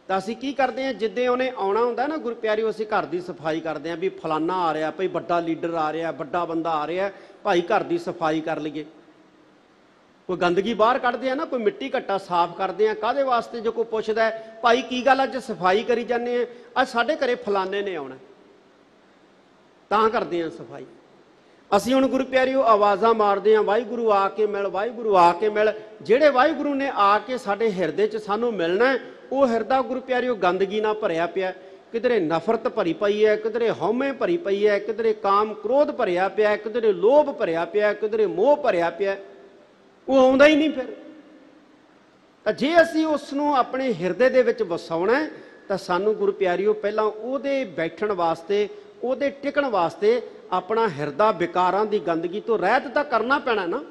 ਤਾਂ ਅਸੀਂ ਕੀ ਕਰਦੇ ਹਾਂ? ਜਿੱਦੇ ਉਹਨੇ ਆਉਣਾ ਹੁੰਦਾ ਨਾ ਗੁਰੂ ਪਿਆਰਿਓ, ਅਸੀਂ ਘਰ ਦੀ ਸਫਾਈ ਕਰਦੇ ਹਾਂ ਵੀ ਫਲਾਨਾ ਆ ਰਿਹਾ, ਭਾਈ ਵੱਡਾ ਲੀਡਰ ਆ ਰਿਹਾ, ਵੱਡਾ ਬੰਦਾ ਆ ਰਿਹਾ, ਭਾਈ ਘਰ ਦੀ ਸਫਾਈ ਕਰ ਲਈਏ। ਕੋਈ ਗੰਦਗੀ ਬਾਹਰ ਕੱਢਦੇ ਆ ਨਾ, ਕੋਈ ਮਿੱਟੀ ਘੱਟਾ ਸਾਫ਼ ਕਰਦੇ ਆ, ਕਾਹਦੇ ਵਾਸਤੇ? ਜੋ ਕੋਈ ਪੁੱਛਦਾ ਭਾਈ ਕੀ ਗੱਲ ਅੱਜ ਸਫਾਈ ਕਰੀ ਜਾਂਦੇ ਆ, ਅੱਜ ਸਾਡੇ ਘਰੇ ਫਲਾਨੇ ਨੇ ਆਉਣਾ, ਤਾਂ ਕਰਦੇ ਆ ਸਫਾਈ। ਅਸੀਂ ਹੁਣ ਗੁਰੂ ਪਿਆਰਿਓ ਆਵਾਜ਼ਾਂ ਮਾਰਦੇ ਹਾਂ, ਵਾਹਿਗੁਰੂ ਆ ਕੇ ਮਿਲ, ਵਾਹਿਗੁਰੂ ਆ ਕੇ ਮਿਲ। ਜਿਹੜੇ ਵਾਹਿਗੁਰੂ ਨੇ ਆ ਕੇ ਸਾਡੇ ਹਿਰਦੇ 'ਚ ਸਾਨੂੰ ਮਿਲਣਾ, ਉਹ ਹਿਰਦਾ ਗੁਰੂ ਪਿਆਰਿਓ ਗੰਦਗੀ ਨਾਲ ਭਰਿਆ ਪਿਆ। ਕਿਧਰੇ ਨਫ਼ਰਤ ਭਰੀ ਪਈ ਹੈ, ਕਿਧਰੇ ਹਉਮੈ ਭਰੀ ਪਈ ਹੈ, ਕਿਧਰੇ ਕਾਮ ਕ੍ਰੋਧ ਭਰਿਆ ਪਿਆ, ਕਿਧਰੇ ਲੋਭ ਭਰਿਆ ਪਿਆ, ਕਿਧਰੇ ਮੋਹ ਭਰਿਆ ਪਿਆ। ਉਹ ਆਉਂਦਾ ਹੀ ਨਹੀਂ ਫਿਰ। ਤਾਂ ਜੇ ਅਸੀਂ ਉਸ ਨੂੰ ਆਪਣੇ ਹਿਰਦੇ ਦੇ ਵਿੱਚ ਵਸਾਉਣਾ, ਤਾਂ ਸਾਨੂੰ ਗੁਰੂ ਪਿਆਰਿਓ ਪਹਿਲਾਂ ਉਹਦੇ ਬੈਠਣ ਵਾਸਤੇ, ਉਹਦੇ ਟਿਕਣ ਵਾਸਤੇ ਆਪਣਾ ਹਿਰਦਾ ਵਿਕਾਰਾਂ ਦੀ ਗੰਦਗੀ ਤੋਂ ਰਹਿਤ ਤਾਂ ਕਰਨਾ ਪੈਣਾ ਨਾ।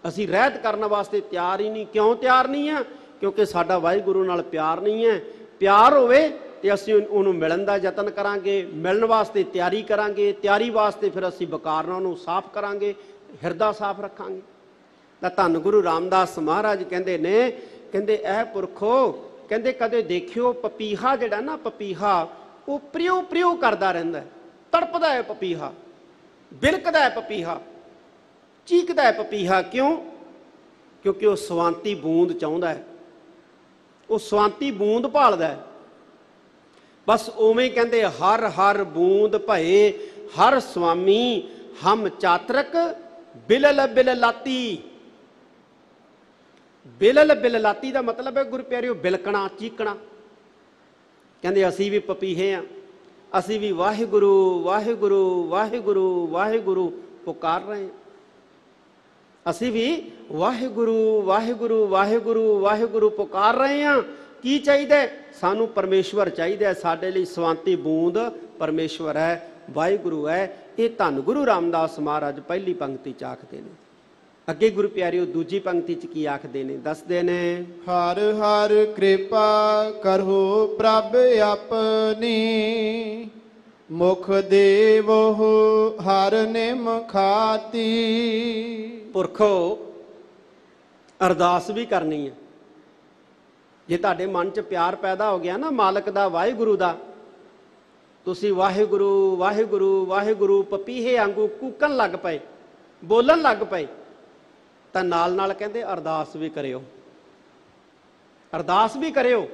ਅਸੀਂ ਰਹਿਤ ਕਰਨ ਵਾਸਤੇ ਤਿਆਰ ਹੀ ਨਹੀਂ। ਕਿਉਂ ਤਿਆਰ ਨਹੀਂ ਆ? ਕਿਉਂਕਿ ਸਾਡਾ ਵਾਹਿਗੁਰੂ ਨਾਲ ਪਿਆਰ ਨਹੀਂ ਹੈ। ਪਿਆਰ ਹੋਵੇ ਤੇ ਅਸੀਂ ਉਹਨੂੰ ਮਿਲਣ ਦਾ ਯਤਨ ਕਰਾਂਗੇ, ਮਿਲਣ ਵਾਸਤੇ ਤਿਆਰੀ ਕਰਾਂਗੇ, ਤਿਆਰੀ ਵਾਸਤੇ ਫਿਰ ਅਸੀਂ ਵਿਕਾਰਾਂ ਨੂੰ ਸਾਫ਼ ਕਰਾਂਗੇ, ਹਿਰਦਾ ਸਾਫ਼ ਰੱਖਾਂਗੇ। ਤਾਂ ਧੰਨ ਗੁਰੂ ਰਾਮਦਾਸ ਮਹਾਰਾਜ ਕਹਿੰਦੇ ਨੇ, ਕਹਿੰਦੇ ਇਹ ਪੁਰਖੋ, ਕਹਿੰਦੇ ਕਦੇ ਦੇਖਿਓ ਪਪੀਹਾ ਜਿਹੜਾ ਨਾ, ਪਪੀਹਾ ਉਹ ਪ੍ਰਿਉ ਪ੍ਰਿਉ ਕਰਦਾ ਰਹਿੰਦਾ, ਤੜਪਦਾ ਹੈ ਪਪੀਹਾ, ਬਿਲਕਦਾ ਹੈ ਪਪੀਹਾ, ਚੀਕਦਾ ਹੈ ਪਪੀਹਾ। ਕਿਉਂ? ਕਿਉਂਕਿ ਉਹ ਸਵਾਂਤੀ ਬੂੰਦ ਚਾਹੁੰਦਾ ਹੈ, ਉਹ ਸਵਾਂਤੀ ਬੂੰਦ ਭਾਲਦਾ ਹੈ। ਬਸ ਉਵੇਂ ਕਹਿੰਦੇ ਹਰ ਹਰ ਬੂੰਦ ਭਏ ਹਰ ਸੁਆਮੀ, ਹਮ ਚਾਤਰਕ ਬਿਲਲ ਬਿਲ ਲਾਤੀ। ਬਿਲਲ ਬਿਲ ਲਾਤੀ ਦਾ ਮਤਲਬ ਹੈ ਗੁਰੂ ਪਿਆਰਿਓ ਬਿਲਕਣਾ, ਚੀਕਣਾ। ਕਹਿੰਦੇ ਅਸੀਂ ਵੀ ਪਪੀਹੇ ਆ, ਅਸੀਂ ਵੀ ਵਾਹਿਗੁਰੂ ਵਾਹਿਗੁਰੂ ਵਾਹਿਗੁਰੂ ਵਾਹਿਗੁਰੂ ਪੁਕਾਰ ਰਹੇ ਹਾਂ। ਅਸੀਂ ਵੀ ਵਾਹਿਗੁਰੂ ਵਾਹਿਗੁਰੂ ਵਾਹਿਗੁਰੂ ਵਾਹਿਗੁਰੂ ਪੁਕਾਰ ਰਹੇ ਹਾਂ। ਕੀ ਚਾਹੀਦਾ? ਸਾਨੂੰ ਪਰਮੇਸ਼ਵਰ ਚਾਹੀਦਾ। ਸਾਡੇ ਲਈ ਸਵਾਂਤੀ ਬੂੰਦ ਪਰਮੇਸ਼ਵਰ ਹੈ, ਵਾਹਿਗੁਰੂ ਹੈ। ਇਹ ਧੰਨ ਗੁਰੂ ਰਾਮਦਾਸ ਮਹਾਰਾਜ ਪਹਿਲੀ ਪੰਕਤੀ 'ਚ ਆਖਦੇ ਨੇ। ਅੱਗੇ ਗੁਰੂ ਪਿਆਰਿਓ ਦੂਜੀ ਪੰਕਤੀ 'ਚ ਕੀ ਆਖਦੇ ਨੇ? ਦੱਸਦੇ ਨੇ, ਹਰ ਹਰ ਕਿਰਪਾ ਕਰੋ ਪ੍ਰਭ ਆਪਣੀ, ਮੁਖ ਦੇਵੋ ਹਰ ਨਿਮ ਖਾਤੀ। ਪੁਰਖੋ ਅਰਦਾਸ ਵੀ ਕਰਨੀ ਹੈ। ਜੇ ਤੁਹਾਡੇ ਮਨ 'ਚ ਪਿਆਰ ਪੈਦਾ ਹੋ ਗਿਆ ਨਾ ਮਾਲਕ ਦਾ, ਵਾਹਿਗੁਰੂ ਦਾ, ਤੁਸੀਂ ਵਾਹਿਗੁਰੂ ਵਾਹਿਗੁਰੂ ਵਾਹਿਗੁਰੂ ਪਪੀਹੇ ਵਾਂਗੂ ਕੂਕਣ ਲੱਗ ਪਏ, ਬੋਲਣ ਲੱਗ ਪਏ, ਤਾਂ ਨਾਲ ਨਾਲ ਕਹਿੰਦੇ ਅਰਦਾਸ ਵੀ ਕਰਿਓ। ਅਰਦਾਸ ਵੀ ਕਰਿਓ।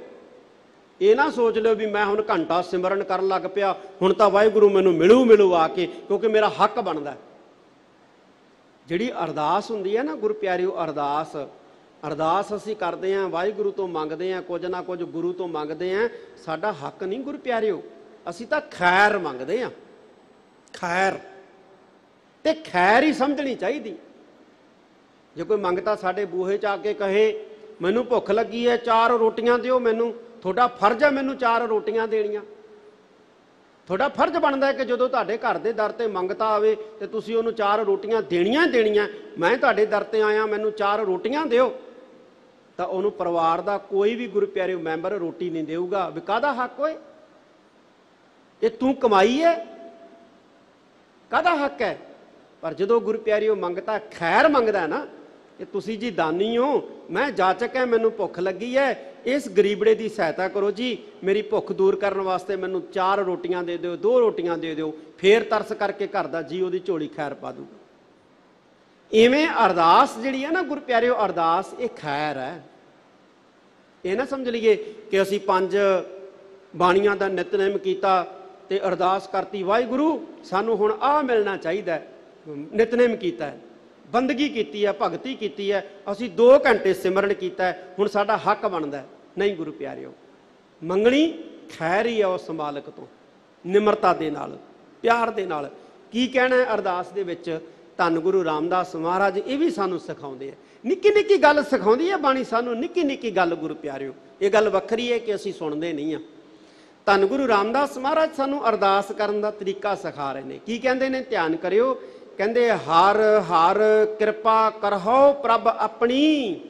ਇਹ ਨਾ ਸੋਚ ਲਿਓ ਵੀ ਮੈਂ ਹੁਣ ਘੰਟਾ ਸਿਮਰਨ ਕਰਨ ਲੱਗ ਪਿਆ, ਹੁਣ ਤਾਂ ਵਾਹਿਗੁਰੂ ਮੈਨੂੰ ਮਿਲੂ ਆ ਕੇ, ਕਿਉਂਕਿ ਮੇਰਾ ਹੱਕ ਬਣਦਾ। ਜਿਹੜੀ ਅਰਦਾਸ ਹੁੰਦੀ ਹੈ ਨਾ ਗੁਰੂ ਪਿਆਰਿਓ, ਅਰਦਾਸ ਅਸੀਂ ਕਰਦੇ ਹਾਂ, ਵਾਹਿਗੁਰੂ ਤੋਂ ਮੰਗਦੇ ਹਾਂ, ਕੁਝ ਨਾ ਕੁਝ ਗੁਰੂ ਤੋਂ ਮੰਗਦੇ ਹਾਂ। ਸਾਡਾ ਹੱਕ ਨਹੀਂ ਗੁਰੂ ਪਿਆਰਿਓ, ਅਸੀਂ ਤਾਂ ਖੈਰ ਮੰਗਦੇ ਹਾਂ। ਖੈਰ ਤੇ ਖੈਰ ਹੀ ਸਮਝਣੀ ਚਾਹੀਦੀ। ਜੇ ਕੋਈ ਮੰਗਤਾ ਸਾਡੇ ਬੂਹੇ 'ਚ ਆ ਕੇ ਕਹੇ ਮੈਨੂੰ ਭੁੱਖ ਲੱਗੀ ਹੈ, 4 ਰੋਟੀਆਂ ਦਿਓ ਮੈਨੂੰ, ਤੁਹਾਡਾ ਫਰਜ਼ ਹੈ ਮੈਨੂੰ 4 ਰੋਟੀਆਂ ਦੇਣੀਆਂ। ਤੁਹਾਡਾ ਫਰਜ਼ ਬਣਦਾ ਹੈ ਕਿ ਜਦੋਂ ਤੁਹਾਡੇ ਘਰ ਦੇ ਦਰ ਤੇ ਮੰਗਤਾ ਆਵੇ ਤੇ ਤੁਸੀਂ ਉਹਨੂੰ 4 ਰੋਟੀਆਂ ਦੇਣੀਆਂ। ਮੈਂ ਤੁਹਾਡੇ ਦਰ ਤੇ ਆਇਆ, ਮੈਨੂੰ 4 ਰੋਟੀਆਂ ਦਿਓ, ਤਾਂ ਉਹਨੂੰ ਪਰਿਵਾਰ ਦਾ ਕੋਈ ਵੀ ਗੁਰੂ ਪਿਆਰਿਓ ਮੈਂਬਰ ਰੋਟੀ ਨਹੀਂ ਦੇਊਗਾ। ਵੀ ਕਾਹਦਾ ਹੱਕ ਹੋਏ? ਇਹ ਤੂੰ ਕਮਾਈ ਹੈ, ਕਾਹਦਾ ਹੱਕ ਹੈ? ਪਰ ਜਦੋਂ ਗੁਰੂ ਪਿਆਰਿਓ ਮੰਗਤਾ ਖੈਰ ਮੰਗਦਾ ਨਾ, ਕਿ ਤੁਸੀਂ ਜੀ ਦਾਨੀ ਹੋ, ਮੈਂ ਜਾਚਕ ਹੈ, ਮੈਨੂੰ ਭੁੱਖ ਲੱਗੀ ਹੈ, ਇਸ ਗਰੀਬੜੇ ਦੀ ਸਹਾਇਤਾ ਕਰੋ ਜੀ, ਮੇਰੀ ਭੁੱਖ ਦੂਰ ਕਰਨ ਵਾਸਤੇ ਮੈਨੂੰ 4 ਰੋਟੀਆਂ ਦੇ ਦਿਓ, 2 ਰੋਟੀਆਂ ਦੇ ਦਿਓ, ਫੇਰ ਤਰਸ ਕਰਕੇ ਘਰ ਦਾ ਜੀ ਉਹਦੀ ਝੋਲੀ ਖੈਰ ਪਾ ਦੂਗਾ। ਇਵੇਂ ਅਰਦਾਸ ਜਿਹੜੀ ਹੈ ਨਾ ਗੁਰੂ ਪਿਆਰਿਓ, ਅਰਦਾਸ ਇਹ ਖੈਰ ਹੈ। ਇਹ ਨਾ ਸਮਝ ਲਈਏ ਕਿ ਅਸੀਂ 5 ਬਾਣੀਆਂ ਦਾ ਨਿਤਨੇਮ ਕੀਤਾ ਤੇ ਅਰਦਾਸ ਕਰਤੀ, ਵਾਹਿਗੁਰੂ ਸਾਨੂੰ ਹੁਣ ਆਹ ਮਿਲਣਾ ਚਾਹੀਦਾ। ਨਿਤਨੇਮ ਕੀਤਾ ਹੈ, ਬੰਦਗੀ ਕੀਤੀ ਹੈ, ਭਗਤੀ ਕੀਤੀ ਹੈ, ਅਸੀਂ 2 ਘੰਟੇ ਸਿਮਰਨ ਕੀਤਾ, ਹੁਣ ਸਾਡਾ ਹੱਕ ਬਣਦਾ। ਨਹੀਂ ਗੁਰੂ ਪਿਆਰਿਓ, ਮੰਗਣੀ ਖੈਰ ਹੀ ਹੈ ਉਸ ਮਾਲਕ ਤੋਂ, ਨਿਮਰਤਾ ਦੇ ਨਾਲ, ਪਿਆਰ ਦੇ ਨਾਲ। ਕੀ ਕਹਿਣਾ ਹੈ ਅਰਦਾਸ ਦੇ ਵਿੱਚ? ਧੰਨ ਗੁਰੂ ਰਾਮਦਾਸ ਮਹਾਰਾਜ ਇਹ ਵੀ ਸਾਨੂੰ ਸਿਖਾਉਂਦੇ ਆ। ਨਿੱਕੀ ਨਿੱਕੀ ਗੱਲ ਸਿਖਾਉਂਦੀ ਹੈ ਬਾਣੀ ਸਾਨੂੰ, ਨਿੱਕੀ ਨਿੱਕੀ ਗੱਲ ਗੁਰੂ ਪਿਆਰਿਓ। ਇਹ ਗੱਲ ਵੱਖਰੀ ਹੈ ਕਿ ਅਸੀਂ ਸੁਣਦੇ ਨਹੀਂ ਆ। ਧੰਨ ਗੁਰੂ ਰਾਮਦਾਸ ਮਹਾਰਾਜ ਸਾਨੂੰ ਅਰਦਾਸ ਕਰਨ ਦਾ ਤਰੀਕਾ ਸਿਖਾ ਰਹੇ ਨੇ। ਕੀ ਕਹਿੰਦੇ ਨੇ, ਧਿਆਨ ਕਰਿਓ। ਕਹਿੰਦੇ ਹਰ ਹਰ ਕਿਰਪਾ ਕਰਹੁ ਪ੍ਰਭ ਆਪਣੀ।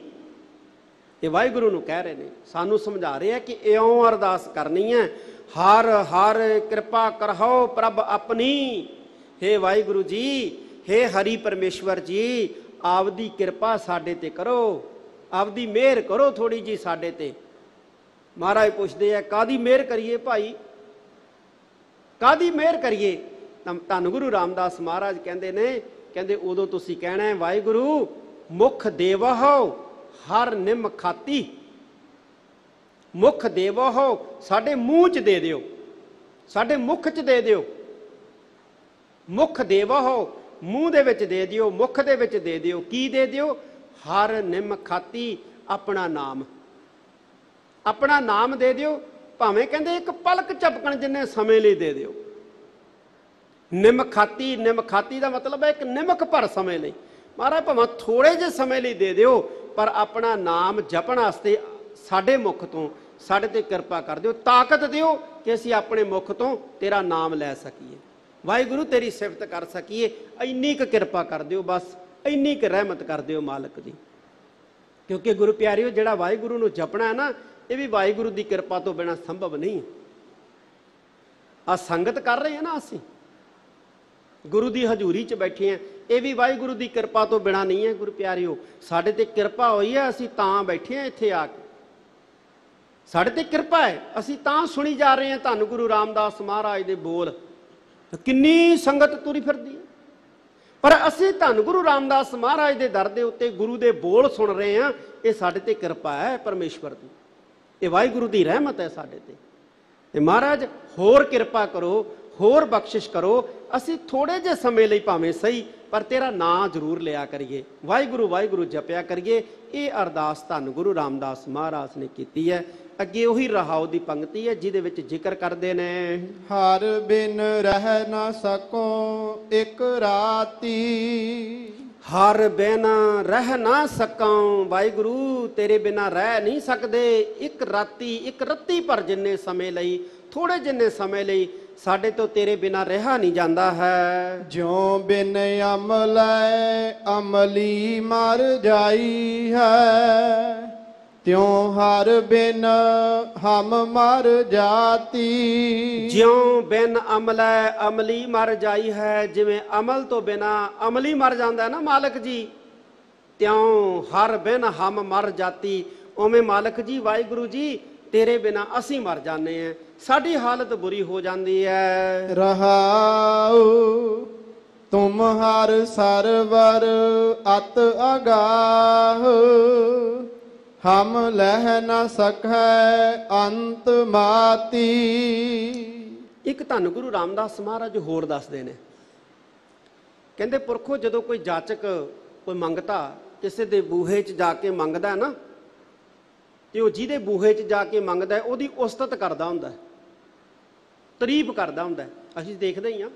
ਇਹ ਵਾਹਿਗੁਰੂ ਨੂੰ ਕਹਿ ਰਹੇ ਨੇ, ਸਾਨੂੰ ਸਮਝਾ ਰਹੇ ਆ ਕਿ ਇਉਂ ਅਰਦਾਸ ਕਰਨੀ ਹੈ। ਹਰ ਹਰ ਕਿਰਪਾ ਕਰਹੁ ਪ੍ਰਭ ਆਪਣੀ। ਹੇ ਵਾਹਿਗੁਰੂ ਜੀ, ਹੇ ਹਰੀ ਪਰਮੇਸ਼ਵਰ ਜੀ, ਆਪਦੀ ਕਿਰਪਾ ਸਾਡੇ ਤੇ ਕਰੋ, ਆਪਦੀ ਮਿਹਰ ਕਰੋ ਥੋੜੀ ਜੀ ਸਾਡੇ ਤੇ। ਮਹਾਰਾਜ ਪੁੱਛਦੇ ਆ ਕਾਹਦੀ ਮਿਹਰ ਕਰੀਏ ਭਾਈ, ਕਾਹਦੀ ਮਿਹਰ ਕਰੀਏ? ਤਾਂ ਧੰਨ ਗੁਰੂ ਰਾਮਦਾਸ ਮਹਾਰਾਜ ਕਹਿੰਦੇ ਨੇ, ਕਹਿੰਦੇ ਉਦੋਂ ਤੁਸੀਂ ਕਹਿਣਾ ਹੈ ਵਾਹਿਗੁਰੂ ਮੁਖ ਦੇਵਹੁ ਹਰ ਨਿਮ ਖਾਤੀ। ਮੁਖ ਦੇਵਹੁ ਸਾਡੇ ਮੂੰਹ 'ਚ ਦੇ ਦਿਓ, ਸਾਡੇ ਮੁਖ 'ਚ ਦੇ ਦਿਓ। ਮੁਖ ਦੇਵਹੁ ਮੂੰਹ ਦੇ ਵਿੱਚ ਦੇ ਦਿਓ, ਮੁਖ ਦੇ ਵਿੱਚ ਦੇ ਦਿਓ। ਕੀ ਦੇ ਦਿਓ? ਹਰ ਨਿਮ ਖਾਤੀ, ਆਪਣਾ ਨਾਮ। ਆਪਣਾ ਨਾਮ ਦੇ ਦਿਓ, ਭਾਵੇਂ ਕਹਿੰਦੇ ਇੱਕ ਪਲਕ ਝਪਕਣ ਜਿੰਨੇ ਸਮੇਂ ਲਈ ਦੇ ਦਿਓ। ਨਿਮ ਖਾਤੀ, ਨਿਮ ਖਾਤੀ ਦਾ ਮਤਲਬ ਹੈ ਇੱਕ ਨਿਮਕ ਭਰ ਸਮੇਂ ਲਈ। ਮਹਾਰਾਜ ਭਾਵੇਂ ਥੋੜੇ ਜਿਹੇ ਸਮੇਂ ਲਈ ਦੇ ਦਿਓ, ਪਰ ਆਪਣਾ ਨਾਮ ਜਪਣ ਵਾਸਤੇ ਸਾਡੇ ਮੁਖ ਤੋਂ ਸਾਡੇ ਤੇ ਕਿਰਪਾ ਕਰ ਦਿਓ। ਤਾਕਤ ਦਿਓ ਕਿ ਅਸੀਂ ਆਪਣੇ ਮੁਖ ਤੋਂ ਤੇਰਾ ਨਾਮ ਲੈ ਸਕੀਏ, ਵਾਹਿਗੁਰੂ ਤੇਰੀ ਸਿਫਤ ਕਰ ਸਕੀਏ। ਇੰਨੀ ਕੁ ਕਿਰਪਾ ਕਰ ਦਿਓ, ਬਸ ਇੰਨੀ ਕੁ ਰਹਿਮਤ ਕਰ ਦਿਓ ਮਾਲਕ ਦੀ। ਕਿਉਂਕਿ ਗੁਰੂ ਪਿਆਰਿਓ, ਜਿਹੜਾ ਵਾਹਿਗੁਰੂ ਨੂੰ ਜਪਣਾ ਹੈ ਨਾ, ਇਹ ਵੀ ਵਾਹਿਗੁਰੂ ਦੀ ਕਿਰਪਾ ਤੋਂ ਬਿਨਾਂ ਸੰਭਵ ਨਹੀਂ। ਆ ਸੰਗਤ ਕਰ ਰਹੇ ਹਾਂ ਨਾ, ਅਸੀਂ ਗੁਰੂ ਦੀ ਹਜ਼ੂਰੀ 'ਚ ਬੈਠੇ ਹਾਂ, ਇਹ ਵੀ ਵਾਹਿਗੁਰੂ ਦੀ ਕਿਰਪਾ ਤੋਂ ਬਿਨਾਂ ਨਹੀਂ ਹੈ। ਗੁਰੂ ਪਿਆਰਿਓ, ਸਾਡੇ ਤੇ ਕਿਰਪਾ ਹੋਈ ਹੈ, ਅਸੀਂ ਤਾਂ ਬੈਠੇ ਹਾਂ ਇੱਥੇ ਆ ਕੇ। ਸਾਡੇ ਤੇ ਕਿਰਪਾ ਹੈ, ਅਸੀਂ ਤਾਂ ਸੁਣੀ ਜਾ ਰਹੇ ਹਾਂ ਧੰਨ ਗੁਰੂ ਰਾਮਦਾਸ ਮਹਾਰਾਜ ਦੇ ਬੋਲ। ਕਿੰਨੀ ਸੰਗਤ ਤੁਰੀ ਫਿਰਦੀ ਹੈ, ਪਰ ਅਸੀਂ ਧੰਨ ਗੁਰੂ ਰਾਮਦਾਸ ਮਹਾਰਾਜ ਦੇ ਦਰ ਦੇ ਉੱਤੇ ਗੁਰੂ ਦੇ ਬੋਲ ਸੁਣ ਰਹੇ ਹਾਂ। ਇਹ ਸਾਡੇ ਤੇ ਕਿਰਪਾ ਹੈ ਪਰਮੇਸ਼ਵਰ ਦੀ, ਇਹ ਵਾਹਿਗੁਰੂ ਦੀ ਰਹਿਮਤ ਹੈ ਸਾਡੇ ਤੇ। ਤੇ ਮਹਾਰਾਜ ਹੋਰ ਕਿਰਪਾ ਕਰੋ, ਹੋਰ ਬਖਸ਼ਿਸ਼ ਕਰੋ। ਅਸੀਂ ਥੋੜੇ ਜਿਹੇ ਸਮੇਂ ਲਈ ਭਾਵੇਂ ਸਹੀ, ਪਰ ਤੇਰਾ ਨਾਂ ਜ਼ਰੂਰ ਲਿਆ ਕਰੀਏ, ਵਾਹਿਗੁਰੂ ਵਾਹਿਗੁਰੂ ਜਪਿਆ ਕਰੀਏ। ਇਹ ਅਰਦਾਸ ਧੰਨ ਗੁਰੂ ਰਾਮਦਾਸ ਮਹਾਰਾਜ ਨੇ ਕੀਤੀ ਹੈ। ਅੱਗੇ ਉਹੀ ਰਹਾਉ ਦੀ ਪੰਕਤੀ ਹੈ ਜਿਹਦੇ ਵਿੱਚ ਜ਼ਿਕਰ ਕਰਦੇ ਨੇ, ਹਰ ਬਿਨ ਰਹਿ ਨਾ ਸਕੋ ਇੱਕ ਰਾਤੀ। ਹਰ ਬਿਨ ਰਹਿ ਨਾ ਸਕਾਂ, ਵਾਹਿਗੁਰੂ ਤੇਰੇ ਬਿਨਾਂ ਰਹਿ ਨਹੀਂ ਸਕਦੇ ਇੱਕ ਰਾਤੀ, ਇੱਕ ਰੱਤੀ ਭਰ ਜਿੰਨੇ ਸਮੇਂ ਲਈ, ਥੋੜੇ ਜਿੰਨੇ ਸਮੇਂ ਲਈ ਸਾਡੇ ਤੋਂ ਤੇਰੇ ਬਿਨਾਂ ਰਿਹਾ ਨਹੀਂ ਜਾਂਦਾ ਹੈ। ਜਿਉ ਬਿਨ ਅਮਲੈ ਅਮਲੀ ਮਰ ਜਾਈ ਹੈ, ਤਿਉ ਹਰ ਬਿਨ ਹਮ ਮਰ ਜਾਤੀ। ਜਿਉ ਬਿਨ ਅਮਲੈ ਅਮਲੀ ਮਰ ਜਾਈ ਹੈ, ਜਿਵੇਂ ਅਮਲ ਤੋਂ ਬਿਨਾਂ ਅਮਲੀ ਮਰ ਜਾਂਦਾ ਨਾ ਮਾਲਕ ਜੀ, ਤਿਉ ਹਰ ਬਿਨ ਹਮ ਮਰ ਜਾਤੀ। ਉਵੇਂ ਮਾਲਕ ਜੀ ਵਾਹਿਗੁਰੂ ਜੀ ਤੇਰੇ ਬਿਨਾਂ ਅਸੀਂ ਮਰ ਜਾਂਦੇ ਹਾਂ, ਸਾਡੀ ਹਾਲਤ ਬੁਰੀ ਹੋ ਜਾਂਦੀ ਹੈ। ਰਹਾਉ ਤੁਮ ਹਰ ਸਰਵਰ ਅਤ ਅਗਾਹ, ਹਮ ਲਹਿ ਨਾ ਸਕੈ ਅੰਤ ਮਾਤੀ। ਇੱਕ ਧੰਨ ਗੁਰੂ ਰਾਮਦਾਸ ਮਹਾਰਾਜ ਹੋਰ ਦੱਸਦੇ ਨੇ, ਕਹਿੰਦੇ ਪੁਰਖੋ ਜਦੋਂ ਕੋਈ ਜਾਚਕ, ਕੋਈ ਮੰਗਤਾ ਕਿਸੇ ਦੇ ਬੂਹੇ 'ਚ ਜਾ ਕੇ ਮੰਗਦਾ ਨਾ, ਤੇ ਉਹ ਜਿਹਦੇ ਬੂਹੇ 'ਚ ਜਾ ਕੇ ਮੰਗਦਾ ਉਹਦੀ ਉਸਤਤ ਕਰਦਾ ਹੁੰਦਾ, ਤਾਰੀਫ ਕਰਦਾ ਹੁੰਦਾ। ਅਸੀਂ ਦੇਖਦੇ ਹੀ ਹਾਂ,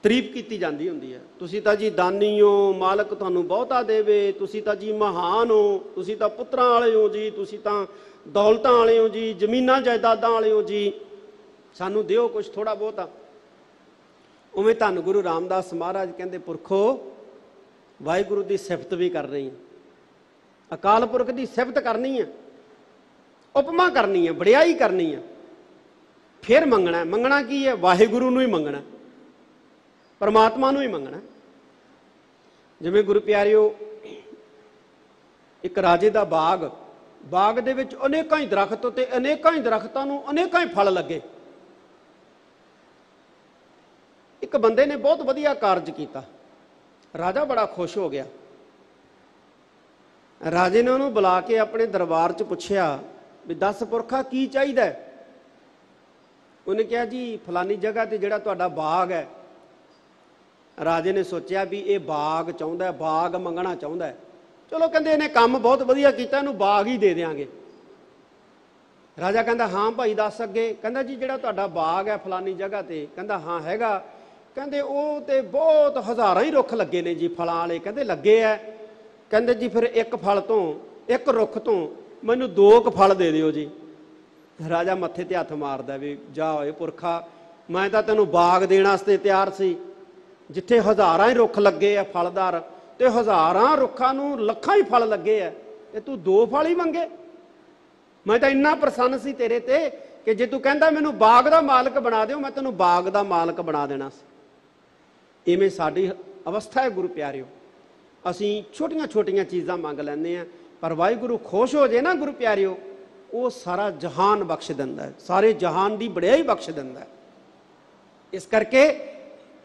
ਤਾਰੀਫ ਕੀਤੀ ਜਾਂਦੀ ਹੁੰਦੀ ਹੈ। ਤੁਸੀਂ ਤਾਂ ਜੀ ਦਾਨੀ ਹੋ, ਮਾਲਕ ਤੁਹਾਨੂੰ ਬਹੁਤਾ ਦੇਵੇ, ਤੁਸੀਂ ਤਾਂ ਜੀ ਮਹਾਨ ਹੋ, ਤੁਸੀਂ ਤਾਂ ਪੁੱਤਰਾਂ ਵਾਲੇ ਹੋ ਜੀ, ਤੁਸੀਂ ਤਾਂ ਦੌਲਤਾਂ ਵਾਲੇ ਹੋ ਜੀ, ਜ਼ਮੀਨਾਂ ਜਾਇਦਾਦਾਂ ਵਾਲੇ ਹੋ ਜੀ, ਸਾਨੂੰ ਦਿਓ ਕੁਛ ਥੋੜਾ ਬਹੁਤਾ। ਉਵੇਂ ਧੰਨ ਗੁਰੂ ਰਾਮਦਾਸ ਮਹਾਰਾਜ ਕਹਿੰਦੇ ਪੁਰਖੋ ਵਾਹਿਗੁਰੂ ਦੀ ਸਿਫਤ ਵੀ ਕਰ ਰਹੀ ਹੈ, ਅਕਾਲ ਪੁਰਖ ਦੀ ਸਿਫਤ ਕਰਨੀ ਹੈ, ਉਪਮਾ ਕਰਨੀ ਹੈ, ਵਡਿਆਈ ਕਰਨੀ ਹੈ, ਫਿਰ ਮੰਗਣਾ। ਮੰਗਣਾ ਕੀ ਹੈ? ਵਾਹਿਗੁਰੂ ਨੂੰ ਹੀ ਮੰਗਣਾ, ਪਰਮਾਤਮਾ ਨੂੰ ਹੀ ਮੰਗਣਾ। ਜਿਵੇਂ ਗੁਰੂ ਪਿਆਰਿਓ, ਇੱਕ ਰਾਜੇ ਦਾ ਬਾਗ, ਬਾਗ ਦੇ ਵਿੱਚ ਅਨੇਕਾਂ ਹੀ ਦਰਖਤ, ਤੇ ਅਨੇਕਾਂ ਹੀ ਦਰਖਤਾਂ ਨੂੰ ਅਨੇਕਾਂ ਹੀ ਫਲ ਲੱਗੇ। ਇੱਕ ਬੰਦੇ ਨੇ ਬਹੁਤ ਵਧੀਆ ਕਾਰਜ ਕੀਤਾ, ਰਾਜਾ ਬੜਾ ਖੁਸ਼ ਹੋ ਗਿਆ। ਰਾਜੇ ਨੇ ਉਹਨੂੰ ਬੁਲਾ ਕੇ ਆਪਣੇ ਦਰਬਾਰ 'ਚ ਪੁੱਛਿਆ ਵੀ ਦੱਸ ਪੁਰਖਾ ਕੀ ਚਾਹੀਦਾ? ਉਹਨੇ ਕਿਹਾ ਜੀ ਫਲਾਨੀ ਜਗ੍ਹਾ ਤੇ ਜਿਹੜਾ ਤੁਹਾਡਾ ਬਾਗ ਹੈ। ਰਾਜੇ ਨੇ ਸੋਚਿਆ ਵੀ ਇਹ ਬਾਗ ਚਾਹੁੰਦਾ, ਬਾਗ ਮੰਗਣਾ ਚਾਹੁੰਦਾ। ਚਲੋ ਕਹਿੰਦੇ ਇਹਨੇ ਕੰਮ ਬਹੁਤ ਵਧੀਆ ਕੀਤਾ, ਇਹਨੂੰ ਬਾਗ ਹੀ ਦੇ ਦਿਆਂਗੇ। ਰਾਜਾ ਕਹਿੰਦਾ ਹਾਂ ਭਾਈ ਦੱਸ ਅੱਗੇ। ਕਹਿੰਦਾ ਜੀ ਜਿਹੜਾ ਤੁਹਾਡਾ ਬਾਗ ਹੈ ਫਲਾਨੀ ਜਗ੍ਹਾ ਤੇ, ਕਹਿੰਦਾ ਹਾਂ ਹੈਗਾ, ਕਹਿੰਦੇ ਉਹ ਤੇ ਬਹੁਤ ਹਜ਼ਾਰਾਂ ਹੀ ਰੁੱਖ ਲੱਗੇ ਨੇ ਜੀ ਫਲਾਂ ਵਾਲੇ। ਕਹਿੰਦੇ ਲੱਗੇ ਐ। ਕਹਿੰਦੇ ਜੀ ਫਿਰ ਇੱਕ ਫਲ ਤੋਂ, ਇੱਕ ਰੁੱਖ ਤੋਂ ਮੈਨੂੰ 2 ਕੁ ਫਲ ਦੇ ਦਿਓ ਜੀ। ਰਾਜਾ ਮੱਥੇ ਤੇ ਹੱਥ ਮਾਰਦਾ ਵੀ ਜਾ ਓਏ ਪੁਰਖਾ, ਮੈਂ ਤਾਂ ਤੈਨੂੰ ਬਾਗ ਦੇਣ ਵਾਸਤੇ ਤਿਆਰ ਸੀ, ਜਿੱਥੇ ਹਜ਼ਾਰਾਂ ਹੀ ਰੁੱਖ ਲੱਗੇ ਆ ਫਲਦਾਰ, ਤੇ ਹਜ਼ਾਰਾਂ ਰੁੱਖਾਂ ਨੂੰ ਲੱਖਾਂ ਹੀ ਫਲ ਲੱਗੇ ਆ, ਤੇ ਤੂੰ 2 ਫਲ ਹੀ ਮੰਗੇ। ਮੈਂ ਤਾਂ ਇੰਨਾ ਪ੍ਰਸੰਨ ਸੀ ਤੇਰੇ ਤੇ ਕਿ ਜੇ ਤੂੰ ਕਹਿੰਦਾ ਮੈਨੂੰ ਬਾਗ ਦਾ ਮਾਲਕ ਬਣਾ ਦਿਓ, ਮੈਂ ਤੈਨੂੰ ਬਾਗ ਦਾ ਮਾਲਕ ਬਣਾ ਦੇਣਾ ਸੀ। ਇਵੇਂ ਸਾਡੀ ਅਵਸਥਾ ਹੈ ਗੁਰੂ ਪਿਆਰਿਓ। ਅਸੀਂ ਛੋਟੀਆਂ ਛੋਟੀਆਂ ਚੀਜ਼ਾਂ ਮੰਗ ਲੈਂਦੇ ਹਾਂ, ਪਰ ਵਾਹਿਗੁਰੂ ਖੁਸ਼ ਹੋ ਜੇ ਨਾ ਗੁਰੂ ਪਿਆਰਿਓ, ਉਹ ਸਾਰਾ ਜਹਾਨ ਬਖਸ਼ ਦਿੰਦਾ ਹੈ, ਸਾਰੇ ਜਹਾਨ ਦੀ ਵਡਿਆਈ ਬਖਸ਼ ਦਿੰਦਾ ਹੈ। ਇਸ ਕਰਕੇ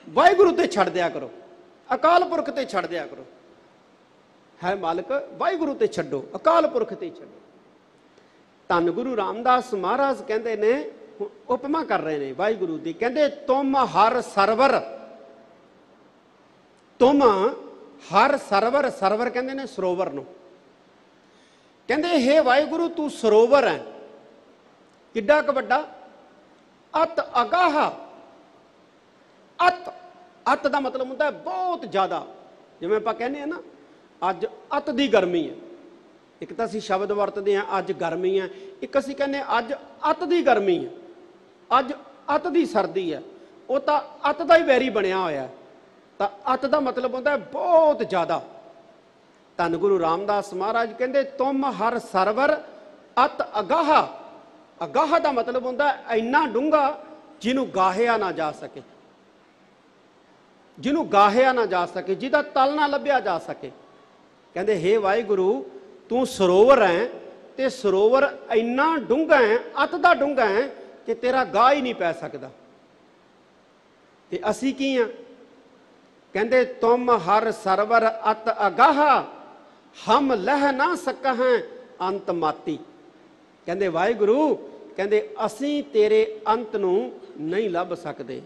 ਵਾਹਿਗੁਰੂ ਤੇ ਛੱਡ ਦਿਆ ਕਰੋ, ਅਕਾਲ ਪੁਰਖ ਤੇ ਛੱਡ ਦਿਆ ਕਰੋ। ਹੈ ਮਾਲਕ, ਵਾਹਿਗੁਰੂ ਤੇ ਛੱਡੋ, ਅਕਾਲ ਪੁਰਖ ਤੇ ਛੱਡੋ। ਧੰਨ ਗੁਰੂ ਰਾਮਦਾਸ ਮਹਾਰਾਜ ਕਹਿੰਦੇ ਨੇ, ਉਪਮਾ ਕਰ ਰਹੇ ਨੇ ਵਾਹਿਗੁਰੂ ਦੀ, ਕਹਿੰਦੇ ਤੁਮ ਹਰ ਸਰਵਰ, ਤੁਮ ਹਰ ਸਰਵਰ, ਸਰਵਰ ਕਹਿੰਦੇ ਨੇ ਸਰੋਵਰ ਨੂੰ। ਕਹਿੰਦੇ ਹੇ ਵਾਹਿਗੁਰੂ ਤੂੰ ਸਰੋਵਰ ਹੈ, ਕਿੱਡਾ ਕੁ ਵੱਡਾ, ਅਤ ਅਗਾਹ। ਅਤ, ਅਤ ਦਾ ਮਤਲਬ ਹੁੰਦਾ ਹੈ ਬਹੁਤ ਜ਼ਿਆਦਾ। ਜਿਵੇਂ ਆਪਾਂ ਕਹਿੰਦੇ ਆ ਨਾ ਅੱਜ ਅਤ ਦੀ ਗਰਮੀ ਹੈ, ਇੱਕ ਤਾਂ ਅਸੀਂ ਸ਼ਬਦ ਵਰਤਦੇ ਹਾਂ ਅੱਜ ਗਰਮੀ ਹੈ, ਇੱਕ ਅਸੀਂ ਕਹਿੰਦੇ ਅੱਜ ਅਤ ਦੀ ਗਰਮੀ ਹੈ, ਅੱਜ ਅਤ ਦੀ ਸਰਦੀ ਹੈ। ਉਹ ਤਾਂ ਅਤ ਦਾ ਹੀ ਵੈਰੀ ਬਣਿਆ ਹੋਇਆ। ਤਾਂ ਅਤ ਦਾ ਮਤਲਬ ਹੁੰਦਾ ਬਹੁਤ ਜ਼ਿਆਦਾ। ਧੰਨ ਗੁਰੂ ਰਾਮਦਾਸ ਮਹਾਰਾਜ ਕਹਿੰਦੇ ਤੁਮ ਹਰ ਸਰਵਰ ਅਤ ਅਗਾਹ। ਅਗਾਹ ਦਾ ਮਤਲਬ ਹੁੰਦਾ ਇੰਨਾ ਡੂੰਘਾ ਜਿਹਨੂੰ ਗਾਹਿਆ ਨਾ ਜਾ ਸਕੇ, ਜਿਹਨੂੰ ਗਾਹਿਆ ਨਾ ਜਾ ਸਕੇ, ਜਿਹਦਾ ਤਲ ਨਾ ਲੱਭਿਆ ਜਾ ਸਕੇ। ਕਹਿੰਦੇ ਹੇ ਵਾਹਿਗੁਰੂ ਤੂੰ ਸਰੋਵਰ ਹੈ, ਤੇ ਸਰੋਵਰ ਇੰਨਾ ਡੂੰਘਾ ਹੈ, ਅਤ ਦਾ ਡੂੰਘਾ ਹੈ ਕਿ ਤੇਰਾ ਗਾਹ ਹੀ ਨਹੀਂ ਪੈ ਸਕਦਾ। ਤੇ ਅਸੀਂ ਕੀ ਆ? ਕਹਿੰਦੇ ਤੁਮ ਹਰ ਸਰਵਰ ਅਤ ਅਗਾਹ, ਹਮ ਲਹਿ ਨਾ ਸਕਹਿ ਅੰਤ ਮਾਤੀ। ਕਹਿੰਦੇ ਵਾਹਿਗੁਰੂ, ਕਹਿੰਦੇ ਅਸੀਂ ਤੇਰੇ ਅੰਤ ਨੂੰ ਨਹੀਂ ਲੱਭ ਸਕਦੇ,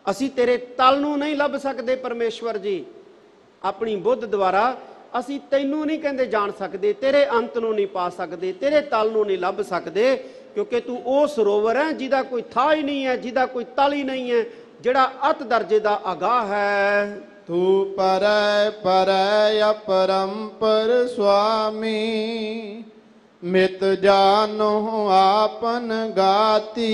ਅਸੀਂ ਤੇਰੇ ਤਲ ਨੂੰ ਨਹੀਂ ਲੱਭ ਸਕਦੇ। ਪਰਮੇਸ਼ਵਰ ਜੀ, ਆਪਣੀ ਬੁੱਧ ਦੁਆਰਾ ਅਸੀਂ ਤੈਨੂੰ ਨਹੀਂ ਕਹਿੰਦੇ ਜਾਣ ਸਕਦੇ, ਤੇਰੇ ਅੰਤ ਨੂੰ ਨਹੀਂ ਪਾ ਸਕਦੇ, ਤੇਰੇ ਤਲ ਨੂੰ ਨਹੀਂ ਲੱਭ ਸਕਦੇ, ਕਿਉਂਕਿ ਤੂੰ ਉਹ ਸਰੋਵਰ ਹੈ ਜਿਹਦਾ ਕੋਈ ਥਾਂ ਹੀ ਨਹੀਂ ਹੈ, ਜਿਹਦਾ ਕੋਈ ਤਲ ਹੀ ਨਹੀਂ ਹੈ, ਜਿਹੜਾ ਅਤ ਦਰਜੇ ਦਾ ਅਗਾਹ ਹੈ। ਤੂੰ ਪਰੈ ਪਰੈ ਅਪਰੰਪਰ ਸੁਆਮੀ, ਮਿਤ ਜਾਨੋ ਆਪਨ ਗਾਤੀ।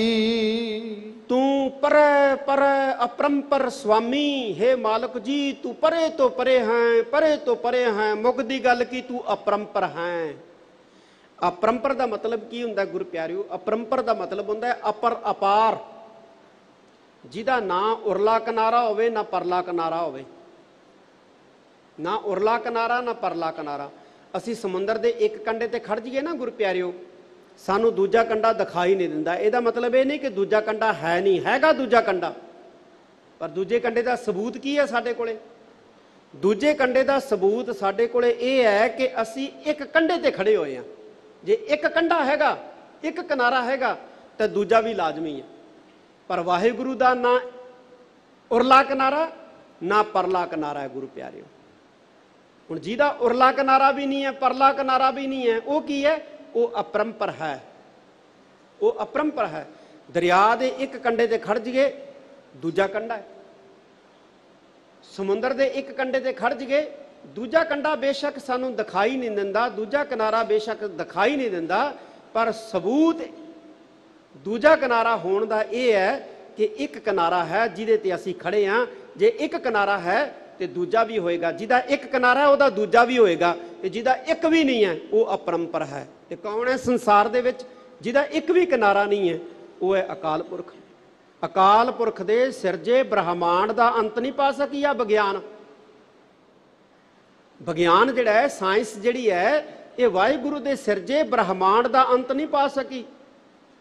ਤੂੰ ਪਰੈ ਪਰੈ ਅਪਰੰਪਰ ਸੁਆਮੀ, ਹੇ ਮਾਲਕ ਜੀ ਤੂੰ ਪਰੇ ਤੋਂ ਪਰੇ ਹੈ, ਪਰੇ ਤੋਂ ਪਰੇ ਹੈ। ਮੁੱਕਦੀ ਗੱਲ ਕੀ, ਤੂੰ ਅਪਰੰਪਰ ਹੈ। ਅਪਰੰਪਰ ਦਾ ਮਤਲਬ ਕੀ ਹੁੰਦਾ ਗੁਰੂ ਪਿਆਰਿਓ? ਅਪਰੰਪਰ ਦਾ ਮਤਲਬ ਹੁੰਦਾ ਅਪਰ ਅਪਾਰ, ਜਿਹਦਾ ਨਾ ਉਰਲਾ ਕਿਨਾਰਾ ਹੋਵੇ ਨਾ ਪਰਲਾ ਕਿਨਾਰਾ ਹੋਵੇ, ਨਾ ਉਰਲਾ ਕਿਨਾਰਾ ਨਾ ਪਰਲਾ ਕਿਨਾਰਾ। ਅਸੀਂ ਸਮੁੰਦਰ ਦੇ ਇੱਕ ਕੰਢੇ ਤੇ ਖੜ ਜਾਈਏ ਨਾ ਗੁਰੂ ਪਿਆਰਿਓ, ਸਾਨੂੰ ਦੂਜਾ ਕੰਢਾ ਦਿਖਾਈ ਨਹੀਂ ਦਿੰਦਾ। ਇਹਦਾ ਮਤਲਬ ਇਹ ਨਹੀਂ ਕਿ ਦੂਜਾ ਕੰਢਾ ਹੈ ਨਹੀਂ, ਹੈਗਾ ਦੂਜਾ ਕੰਢਾ, ਪਰ ਦੂਜੇ ਕੰਢੇ ਦਾ ਸਬੂਤ ਕੀ ਹੈ ਸਾਡੇ ਕੋਲੇ? ਦੂਜੇ ਕੰਢੇ ਦਾ ਸਬੂਤ ਸਾਡੇ ਕੋਲੇ ਇਹ ਹੈ ਕਿ ਅਸੀਂ ਇੱਕ ਕੰਢੇ ਤੇ ਖੜੇ ਹੋਏ ਹਾਂ। ਜੇ ਇੱਕ ਕੰਢਾ ਹੈਗਾ, ਇੱਕ ਕਿਨਾਰਾ ਹੈਗਾ, ਤਾਂ ਦੂਜਾ ਵੀ ਲਾਜ਼ਮੀ ਹੈ। ਪਰ ਵਾਹਿਗੁਰੂ ਦਾ ਨਾ ਉਰਲਾ ਕਿਨਾਰਾ ਨਾ ਪਰਲਾ ਕਿਨਾਰਾ ਹੈ ਗੁਰੂ ਪਿਆਰਿਓ। ਹੁਣ ਜਿਹਦਾ ਉਰਲਾ ਕਿਨਾਰਾ ਵੀ ਨਹੀਂ ਹੈ, ਪਰਲਾ ਕਿਨਾਰਾ ਵੀ ਨਹੀਂ ਹੈ, ਉਹ ਕੀ ਹੈ? ਉਹ ਅਪਰੰਪਰ ਹੈ, ਉਹ ਅਪਰੰਪਰ ਹੈ। ਦਰਿਆ ਦੇ ਇੱਕ ਕੰਢੇ ਤੇ ਖੜ ਜੀਏ, ਦੂਜਾ ਕੰਢਾ ਹੈ। ਸਮੁੰਦਰ ਦੇ ਇੱਕ ਕੰਢੇ ਤੇ ਖੜ ਜੀਏ, ਦੂਜਾ ਕੰਢਾ ਬੇਸ਼ੱਕ ਸਾਨੂੰ ਦਿਖਾਈ ਨਹੀਂ ਦਿੰਦਾ, ਦੂਜਾ ਕਿਨਾਰਾ ਬੇਸ਼ੱਕ ਦਿਖਾਈ ਨਹੀਂ ਦਿੰਦਾ, ਪਰ ਸਬੂਤ ਦੂਜਾ ਕਿਨਾਰਾ ਹੋਣ ਦਾ ਇਹ ਹੈ ਕਿ ਇੱਕ ਕਿਨਾਰਾ ਹੈ ਜਿਹਦੇ ਤੇ ਅਸੀਂ ਖੜੇ ਹਾਂ। ਜੇ ਇੱਕ ਕਿਨਾਰਾ ਹੈ ਤੇ ਦੂਜਾ ਵੀ ਹੋਏਗਾ, ਜਿਹਦਾ ਇੱਕ ਕਿਨਾਰਾ ਉਹਦਾ ਦੂਜਾ ਵੀ ਹੋਏਗਾ, ਤੇ ਜਿਹਦਾ ਇੱਕ ਵੀ ਨਹੀਂ ਹੈ ਉਹ ਅਪਰੰਪਰ ਹੈ। ਤੇ ਕੌਣ ਹੈ ਸੰਸਾਰ ਦੇ ਵਿੱਚ ਜਿਹਦਾ ਇੱਕ ਵੀ ਕਿਨਾਰਾ ਨਹੀਂ ਹੈ? ਉਹ ਹੈ ਅਕਾਲ ਪੁਰਖ। ਅਕਾਲ ਪੁਰਖ ਦੇ ਸਿਰਜੇ ਬ੍ਰਹਮਾਂਡ ਦਾ ਅੰਤ ਨਹੀਂ ਪਾ ਸਕੀ ਆ ਵਿਗਿਆਨ। ਵਿਗਿਆਨ ਜਿਹੜਾ ਹੈ, ਸਾਇੰਸ ਜਿਹੜੀ ਹੈ, ਇਹ ਵਾਹਿਗੁਰੂ ਦੇ ਸਿਰਜੇ ਬ੍ਰਹਮਾਂਡ ਦਾ ਅੰਤ ਨਹੀਂ ਪਾ ਸਕੀ।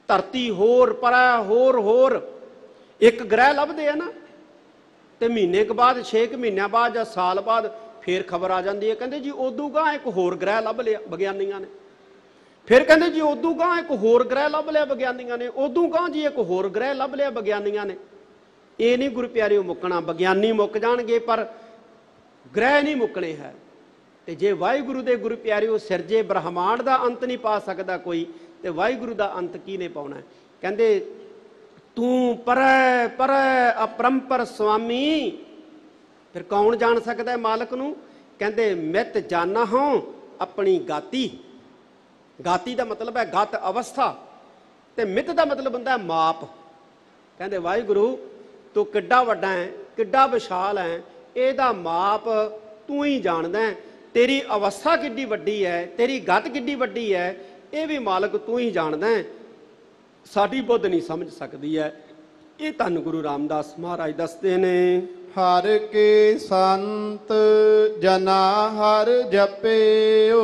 ਧਰਤੀ ਹੋਰ, ਪਰਾ ਹੋਰ, ਹੋਰ ਇੱਕ ਗ੍ਰਹਿ ਲੱਭਦੇ ਆ ਨਾ, ਤੇ ਮਹੀਨੇ ਕੁ ਬਾਅਦ, 6 ਮਹੀਨਿਆਂ ਬਾਅਦ ਜਾਂ ਸਾਲ ਬਾਅਦ ਫੇਰ ਖਬਰ ਆ ਜਾਂਦੀ ਹੈ, ਕਹਿੰਦੇ ਜੀ ਉਦੋਂ ਗਾਂ ਇੱਕ ਹੋਰ ਗ੍ਰਹਿ ਲੱਭ ਲਿਆ ਵਿਗਿਆਨੀਆਂ ਨੇ। ਫਿਰ ਕਹਿੰਦੇ ਜੀ ਉਦੋਂ ਗਾਂ ਇੱਕ ਹੋਰ ਗ੍ਰਹਿ ਲੱਭ ਲਿਆ ਵਿਗਿਆਨੀਆਂ ਨੇ, ਉਦੋਂ ਗਾਂ ਜੀ ਇੱਕ ਹੋਰ ਗ੍ਰਹਿ ਲੱਭ ਲਿਆ ਵਿਗਿਆਨੀਆਂ ਨੇ। ਇਹ ਨਹੀਂ ਗੁਰੂ ਪਿਆਰਿਓ ਮੁੱਕਣਾ। ਵਿਗਿਆਨੀ ਮੁੱਕ ਜਾਣਗੇ ਪਰ ਗ੍ਰਹਿ ਨਹੀਂ ਮੁੱਕਣੇ ਹੈ। ਤੇ ਜੇ ਵਾਹਿਗੁਰੂ ਦੇ ਗੁਰੂ ਪਿਆਰਿਓ ਸਿਰਜੇ ਬ੍ਰਹਮਾਂਡ ਦਾ ਅੰਤ ਨਹੀਂ ਪਾ ਸਕਦਾ ਕੋਈ, ਤੇ ਵਾਹਿਗੁਰੂ ਦਾ ਅੰਤ ਕੀ ਨੇ ਪਾਉਣਾ? ਕਹਿੰਦੇ ਤੂੰ ਪਰੈ ਪਰੈ ਅਪਰੰਪਰ ਸੁਆਮੀ। ਫਿਰ ਕੌਣ ਜਾਣ ਸਕਦਾ ਹੈ ਮਾਲਕ ਨੂੰ? ਕਹਿੰਦੇ ਮਿਤ ਜਾਨਾ ਹਾਂ ਆਪਣੀ ਗਾਤੀ। ਗਾਤੀ ਦਾ ਮਤਲਬ ਹੈ ਗਤ ਅਵਸਥਾ, ਤੇ ਮਿਤ ਦਾ ਮਤਲਬ ਹੁੰਦਾ ਹੈ ਮਾਪ। ਕਹਿੰਦੇ ਵਾਹਿਗੁਰੂ ਤੂੰ ਕਿੱਡਾ ਵੱਡਾ ਹੈ, ਕਿੱਡਾ ਵਿਸ਼ਾਲ ਹੈ, ਇਹਦਾ ਮਾਪ ਤੂੰ ਹੀ ਜਾਣਦਾ ਹੈ। ਤੇਰੀ ਅਵਸਥਾ ਕਿੱਡੀ ਵੱਡੀ ਹੈ, ਤੇਰੀ ਗਤ ਕਿੱਡੀ ਵੱਡੀ ਹੈ, ਇਹ ਵੀ ਮਾਲਕ ਤੂੰ ਹੀ ਜਾਣਦਾ ਹੈ, ਸਾਡੀ ਬੁੱਧ ਨਹੀਂ ਸਮਝ ਸਕਦੀ ਹੈ। ਇਹ ਧੰਨ ਗੁਰੂ ਰਾਮਦਾਸ ਮਹਾਰਾਜ ਦੱਸਦੇ ਨੇ। ਹਰ ਕੇ ਸੰਤ ਜਨਾ ਹਰ ਜਪਿਓ,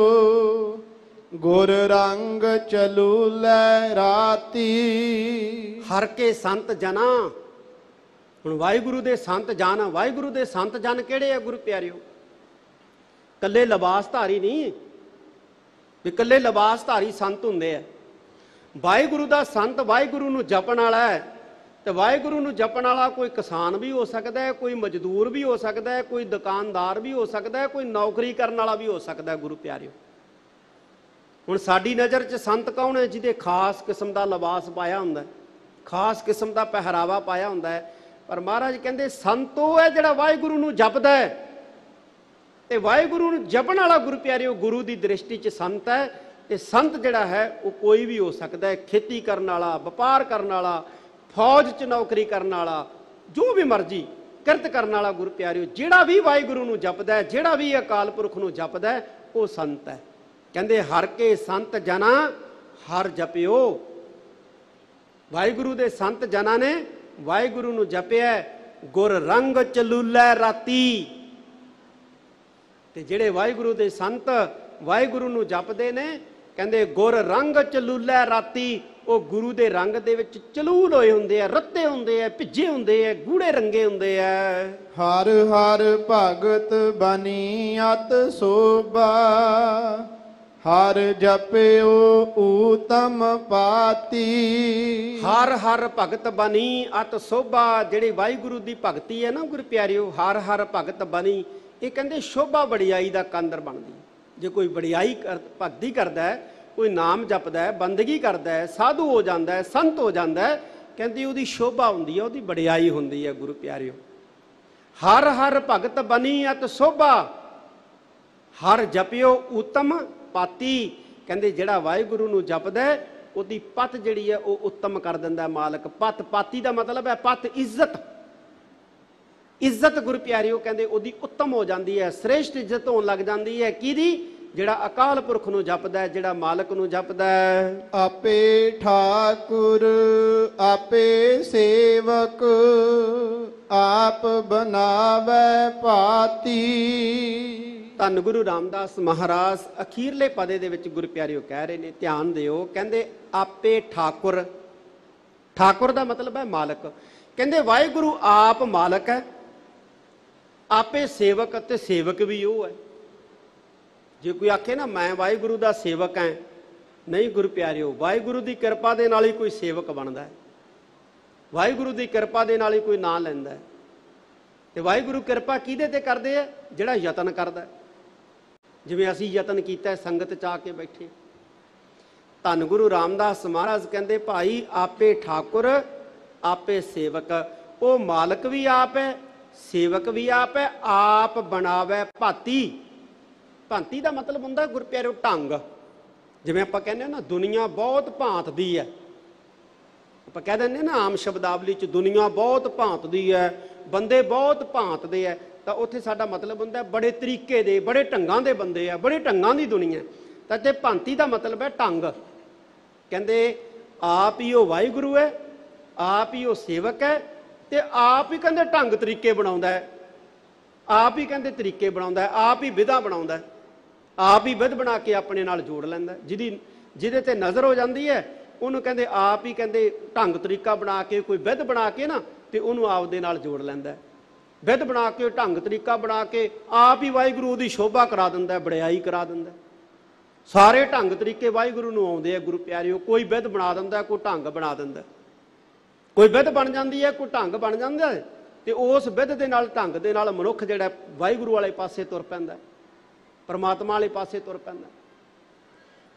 ਗੁਰ ਰੰਗ ਚਲੂ ਲੈ ਰਾਤੀ। ਹਰ ਕੇ ਸੰਤ ਜਨਾ, ਹੁਣ ਵਾਹਿਗੁਰੂ ਦੇ ਸੰਤ ਜਨ, ਵਾਹਿਗੁਰੂ ਦੇ ਸੰਤ ਜਨ ਕਿਹੜੇ ਆ ਗੁਰੂ ਪਿਆਰਿਓ? ਕੱਲੇ ਲਿਬਾਸ ਧਾਰੀ ਨਹੀਂ, ਵੀ ਕੱਲੇ ਲਿਬਾਸ ਧਾਰੀ ਸੰਤ ਹੁੰਦੇ ਆ। ਵਾਹਿਗੁਰੂ ਦਾ ਸੰਤ ਵਾਹਿਗੁਰੂ ਨੂੰ ਜਪਣ ਵਾਲਾ ਹੈ, ਤੇ ਵਾਹਿਗੁਰੂ ਨੂੰ ਜਪਣ ਵਾਲਾ ਕੋਈ ਕਿਸਾਨ ਵੀ ਹੋ ਸਕਦਾ ਹੈ, ਕੋਈ ਮਜ਼ਦੂਰ ਵੀ ਹੋ ਸਕਦਾ ਹੈ, ਕੋਈ ਦੁਕਾਨਦਾਰ ਵੀ ਹੋ ਸਕਦਾ ਹੈ, ਕੋਈ ਨੌਕਰੀ ਕਰਨ ਵਾਲਾ ਵੀ ਹੋ ਸਕਦਾ ਹੈ ਗੁਰੂ ਪਿਆਰਿਓ। ਹੁਣ ਸਾਡੀ ਨਜ਼ਰ 'ਚ ਸੰਤ ਕੌਣ ਹੈ? ਜਿਹਦੇ ਖਾਸ ਕਿਸਮ ਦਾ ਲਿਬਾਸ ਪਾਇਆ ਹੁੰਦਾ, ਖਾਸ ਕਿਸਮ ਦਾ ਪਹਿਰਾਵਾ ਪਾਇਆ ਹੁੰਦਾ ਹੈ। ਪਰ ਮਹਾਰਾਜ ਕਹਿੰਦੇ ਸੰਤ ਉਹ ਹੈ ਜਿਹੜਾ ਵਾਹਿਗੁਰੂ ਨੂੰ ਜਪਦਾ ਹੈ, ਤੇ ਵਾਹਿਗੁਰੂ ਨੂੰ ਜਪਣ ਵਾਲਾ ਗੁਰੂ ਪਿਆਰਿਓ ਗੁਰੂ ਦੀ ਦ੍ਰਿਸ਼ਟੀ 'ਚ ਸੰਤ ਹੈ। ਤੇ ਸੰਤ ਜਿਹੜਾ ਹੈ ਉਹ ਕੋਈ ਵੀ ਹੋ ਸਕਦਾ ਹੈ, ਖੇਤੀ ਕਰਨ ਵਾਲਾ, ਵਪਾਰ ਕਰਨ ਵਾਲਾ, ਫੌਜ 'ਚ ਨੌਕਰੀ ਕਰਨ ਵਾਲਾ, ਜੋ ਵੀ ਮਰਜ਼ੀ ਕਿਰਤ ਕਰਨ ਵਾਲਾ ਗੁਰੂ ਪਿਆਰਿਓ, ਜਿਹੜਾ ਵੀ ਵਾਹਿਗੁਰੂ ਨੂੰ ਜਪਦਾ ਹੈ, ਜਿਹੜਾ ਵੀ ਅਕਾਲ ਪੁਰਖ ਨੂੰ ਜਪਦਾ ਹੈ, ਉਹ ਸੰਤ ਹੈ। ਕਹਿੰਦੇ ਹਰ ਕੇ ਸੰਤ ਜਨਾ ਹਰ ਜਪਿਓ। ਵਾਹਿਗੁਰੂ ਦੇ ਸੰਤ ਜਨਾਂ ਨੇ ਵਾਹਿਗੁਰੂ ਨੂੰ ਜਪਿਆ, ਗੁਰ ਰੰਗ ਚਲੂਲੇ ਰਾਤੀ। ਤੇ ਜਿਹੜੇ ਵਾਹਿਗੁਰੂ ਦੇ ਸੰਤ ਵਾਹਿਗੁਰੂ ਨੂੰ ਜਪਦੇ ਨੇ, ਕਹਿੰਦੇ ਗੁਰ ਰੰਗ ਚਲੂਲੇ ਰਾਤੀ, ਉਹ ਗੁਰੂ ਦੇ ਰੰਗ ਦੇ ਵਿੱਚ ਚਲੂਲ ਹੋਏ ਹੁੰਦੇ ਆ, ਰੱਤੇ ਹੁੰਦੇ ਆ, ਭਿੱਜੇ ਹੁੰਦੇ ਆ, ਗੂੜੇ ਰੰਗੇ ਹੁੰਦੇ ਆ। ਹਰ ਹਰ ਭਗਤ ਬਨੀ ਅਤ ਸੋਭਾ, ਹਰ ਜਪਿਓ ਊਤਮ ਪਾਤੀ। ਹਰ ਹਰ ਭਗਤ ਬਣੀ ਅਤ ਸੋਭਾ। ਜਿਹੜੀ ਵਾਹਿਗੁਰੂ ਦੀ ਭਗਤੀ ਹੈ ਨਾ ਗੁਰੂ ਪਿਆਰਿਓ, ਹਰ ਹਰ ਭਗਤ ਬਣੀ, ਇਹ ਕਹਿੰਦੇ ਸ਼ੋਭਾ ਵਡਿਆਈ ਦਾ ਕਾਂਦਰ ਬਣਦੀ। ਜੇ ਕੋਈ ਵਡਿਆਈ ਭਗਤੀ ਕਰਦਾ ਹੈ, ਕੋਈ ਨਾਮ ਜਪਦਾ ਹੈ, ਬੰਦਗੀ ਕਰਦਾ ਹੈ, ਸਾਧੂ ਹੋ ਜਾਂਦਾ ਹੈ, ਸੰਤ ਹੋ ਜਾਂਦਾ ਹੈ, ਕਹਿੰਦੇ ਉਹਦੀ ਸ਼ੋਭਾ ਹੁੰਦੀ ਹੈ, ਉਹਦੀ ਵਡਿਆਈ ਹੁੰਦੀ ਹੈ ਗੁਰੂ ਪਿਆਰਿਓ। ਹਰ ਹਰ ਭਗਤ ਬਣੀ ਅਤ ਸੋਭਾ, ਹਰ ਜਪਿਓ ਊਤਮ ਪਾਤੀ। ਕਹਿੰਦੇ ਜਿਹੜਾ ਵਾਹਿਗੁਰੂ ਨੂੰ ਜਪਦਾ ਉਹਦੀ ਪਤ ਜਿਹੜੀ ਹੈ ਉਹ ਉੱਤਮ ਕਰ ਦਿੰਦਾ ਮਾਲਕ। ਪਤ, ਪਾਤੀ ਦਾ ਮਤਲਬ ਹੈ ਪਤ, ਇੱਜ਼ਤ। ਇੱਜ਼ਤ ਗੁਰੂ ਪਿਆਰਿਓ ਕਹਿੰਦੇ ਉਹਦੀ ਉੱਤਮ ਹੋ ਜਾਂਦੀ ਹੈ, ਸ੍ਰੇਸ਼ਟ ਇੱਜ਼ਤ ਹੋਣ ਲੱਗ ਜਾਂਦੀ ਹੈ। ਕਿਹਦੀ? ਜਿਹੜਾ ਅਕਾਲ ਪੁਰਖ ਨੂੰ ਜਪਦਾ, ਜਿਹੜਾ ਮਾਲਕ ਨੂੰ ਜਪਦਾ। ਆਪੇ ਠਾਕੁਰ ਆਪੇ ਸੇਵਕ, ਆਪ ਬਣਾਵੇ ਪਾਤੀ। ਧੰਨ ਗੁਰੂ ਰਾਮਦਾਸ ਮਹਾਰਾਜ ਅਖੀਰਲੇ ਪਦੇ ਦੇ ਵਿੱਚ ਗੁਰੂ ਪਿਆਰਿਓ ਕਹਿ ਰਹੇ ਨੇ, ਧਿਆਨ ਦਿਓ। ਕਹਿੰਦੇ ਆਪੇ ਠਾਕੁਰ, ਠਾਕੁਰ ਦਾ ਮਤਲਬ ਹੈ ਮਾਲਕ। ਕਹਿੰਦੇ ਵਾਹਿਗੁਰੂ ਆਪ ਮਾਲਕ ਹੈ, ਆਪੇ ਸੇਵਕ, ਅਤੇ ਸੇਵਕ ਵੀ ਉਹ ਹੈ। ਜੇ ਕੋਈ ਆਖੇ ਨਾ ਮੈਂ ਵਾਹਿਗੁਰੂ ਦਾ ਸੇਵਕ ਹਾਂ, ਨਹੀਂ ਗੁਰੂ ਪਿਆਰਿਓ, ਵਾਹਿਗੁਰੂ ਦੀ ਕਿਰਪਾ ਦੇ ਨਾਲ ਹੀ ਕੋਈ ਸੇਵਕ ਬਣਦਾ ਹੈ, ਵਾਹਿਗੁਰੂ ਦੀ ਕਿਰਪਾ ਦੇ ਨਾਲ ਹੀ ਕੋਈ ਨਾਂ ਲੈਂਦਾ ਹੈ। ਤੇ ਵਾਹਿਗੁਰੂ ਕਿਰਪਾ ਕਿਹਦੇ ਤੇ ਕਰਦੇ ਆ? ਜਿਹੜਾ ਯਤਨ ਕਰਦਾ। ਜਿਵੇਂ ਅਸੀਂ ਯਤਨ ਕੀਤਾ, ਸੰਗਤ ਚ ਆ ਕੇ ਬੈਠੇ। ਧੰਨ ਗੁਰੂ ਰਾਮਦਾਸ ਮਹਾਰਾਜ ਕਹਿੰਦੇ ਭਾਈ ਆਪੇ ਠਾਕੁਰ ਆਪੇ ਸੇਵਕ। ਉਹ ਮਾਲਕ ਵੀ ਆਪ ਹੈ, ਸੇਵਕ ਵੀ ਆਪ ਹੈ, ਆਪ ਬਣਾਵੇ ਭਾਤੀ। ਭਾਂਤੀ ਦਾ ਮਤਲਬ ਹੁੰਦਾ ਗੁਰੂ ਪਿਆਰਿਓ ਢੰਗ। ਜਿਵੇਂ ਆਪਾਂ ਕਹਿੰਦੇ ਨਾ ਦੁਨੀਆ ਬਹੁਤ ਭਾਂਤ ਦੀ ਹੈ, ਆਪਾਂ ਕਹਿ ਦਿੰਦੇ ਨਾ ਆਮ ਸ਼ਬਦਾਵਲੀ ਚ ਦੁਨੀਆ ਬਹੁਤ ਭਾਂਤ ਦੀ ਹੈ, ਬੰਦੇ ਬਹੁਤ ਭਾਂਤ ਦੇ ਹੈ, ਤਾਂ ਉੱਥੇ ਸਾਡਾ ਮਤਲਬ ਹੁੰਦਾ ਬੜੇ ਤਰੀਕੇ ਦੇ, ਬੜੇ ਢੰਗਾਂ ਦੇ ਬੰਦੇ ਆ, ਬੜੇ ਢੰਗਾਂ ਦੀ ਦੁਨੀਆ। ਤਾਂ ਜੇ ਭਾਂਤੀ ਦਾ ਮਤਲਬ ਹੈ ਢੰਗ। ਕਹਿੰਦੇ ਆਪ ਹੀ ਉਹ ਵਾਹਿਗੁਰੂ ਹੈ, ਆਪ ਹੀ ਉਹ ਸੇਵਕ ਹੈ, ਤੇ ਆਪ ਹੀ ਕਹਿੰਦੇ ਢੰਗ ਤਰੀਕੇ ਬਣਾਉਂਦਾ ਹੈ, ਆਪ ਹੀ ਕਹਿੰਦੇ ਤਰੀਕੇ ਬਣਾਉਂਦਾ ਹੈ, ਆਪ ਹੀ ਵਿਧਾ ਬਣਾਉਂਦਾ ਹੈ, ਆਪ ਹੀ ਵਿਧ ਬਣਾ ਕੇ ਆਪਣੇ ਨਾਲ ਜੋੜ ਲੈਂਦਾ। ਜਿਹਦੇ ਤੇ ਨਜ਼ਰ ਹੋ ਜਾਂਦੀ ਹੈ ਉਹਨੂੰ ਕਹਿੰਦੇ ਆਪ ਹੀ ਕਹਿੰਦੇ ਢੰਗ ਤਰੀਕਾ ਬਣਾ ਕੇ, ਕੋਈ ਵਿਧ ਬਣਾ ਕੇ ਨਾ, ਤੇ ਉਹਨੂੰ ਆਪਦੇ ਨਾਲ ਜੋੜ ਲੈਂਦਾ। ਵਿਧ ਬਣਾ ਕੇ, ਢੰਗ ਤਰੀਕਾ ਬਣਾ ਕੇ ਆਪ ਹੀ ਵਾਹਿਗੁਰੂ ਉਹਦੀ ਸ਼ੋਭਾ ਕਰਾ ਦਿੰਦਾ, ਵਡਿਆਈ ਕਰਾ ਦਿੰਦਾ। ਸਾਰੇ ਢੰਗ ਤਰੀਕੇ ਵਾਹਿਗੁਰੂ ਨੂੰ ਆਉਂਦੇ ਆ ਗੁਰੂ ਪਿਆਰਿਓ। ਕੋਈ ਵਿਧ ਬਣਾ ਦਿੰਦਾ, ਕੋਈ ਢੰਗ ਬਣਾ ਦਿੰਦਾ, ਕੋਈ ਵਿਧ ਬਣ ਜਾਂਦੀ ਹੈ, ਕੋਈ ਢੰਗ ਬਣ ਜਾਂਦਾ ਹੈ, ਤੇ ਉਸ ਵਿਧ ਦੇ ਨਾਲ, ਢੰਗ ਦੇ ਨਾਲ ਮਨੁੱਖ ਜਿਹੜਾ ਵਾਹਿਗੁਰੂ ਵਾਲੇ ਪਾਸੇ ਤੁਰ ਪੈਂਦਾ, ਪਰਮਾਤਮਾ ਵਾਲੇ ਪਾਸੇ ਤੁਰ ਪੈਂਦਾ।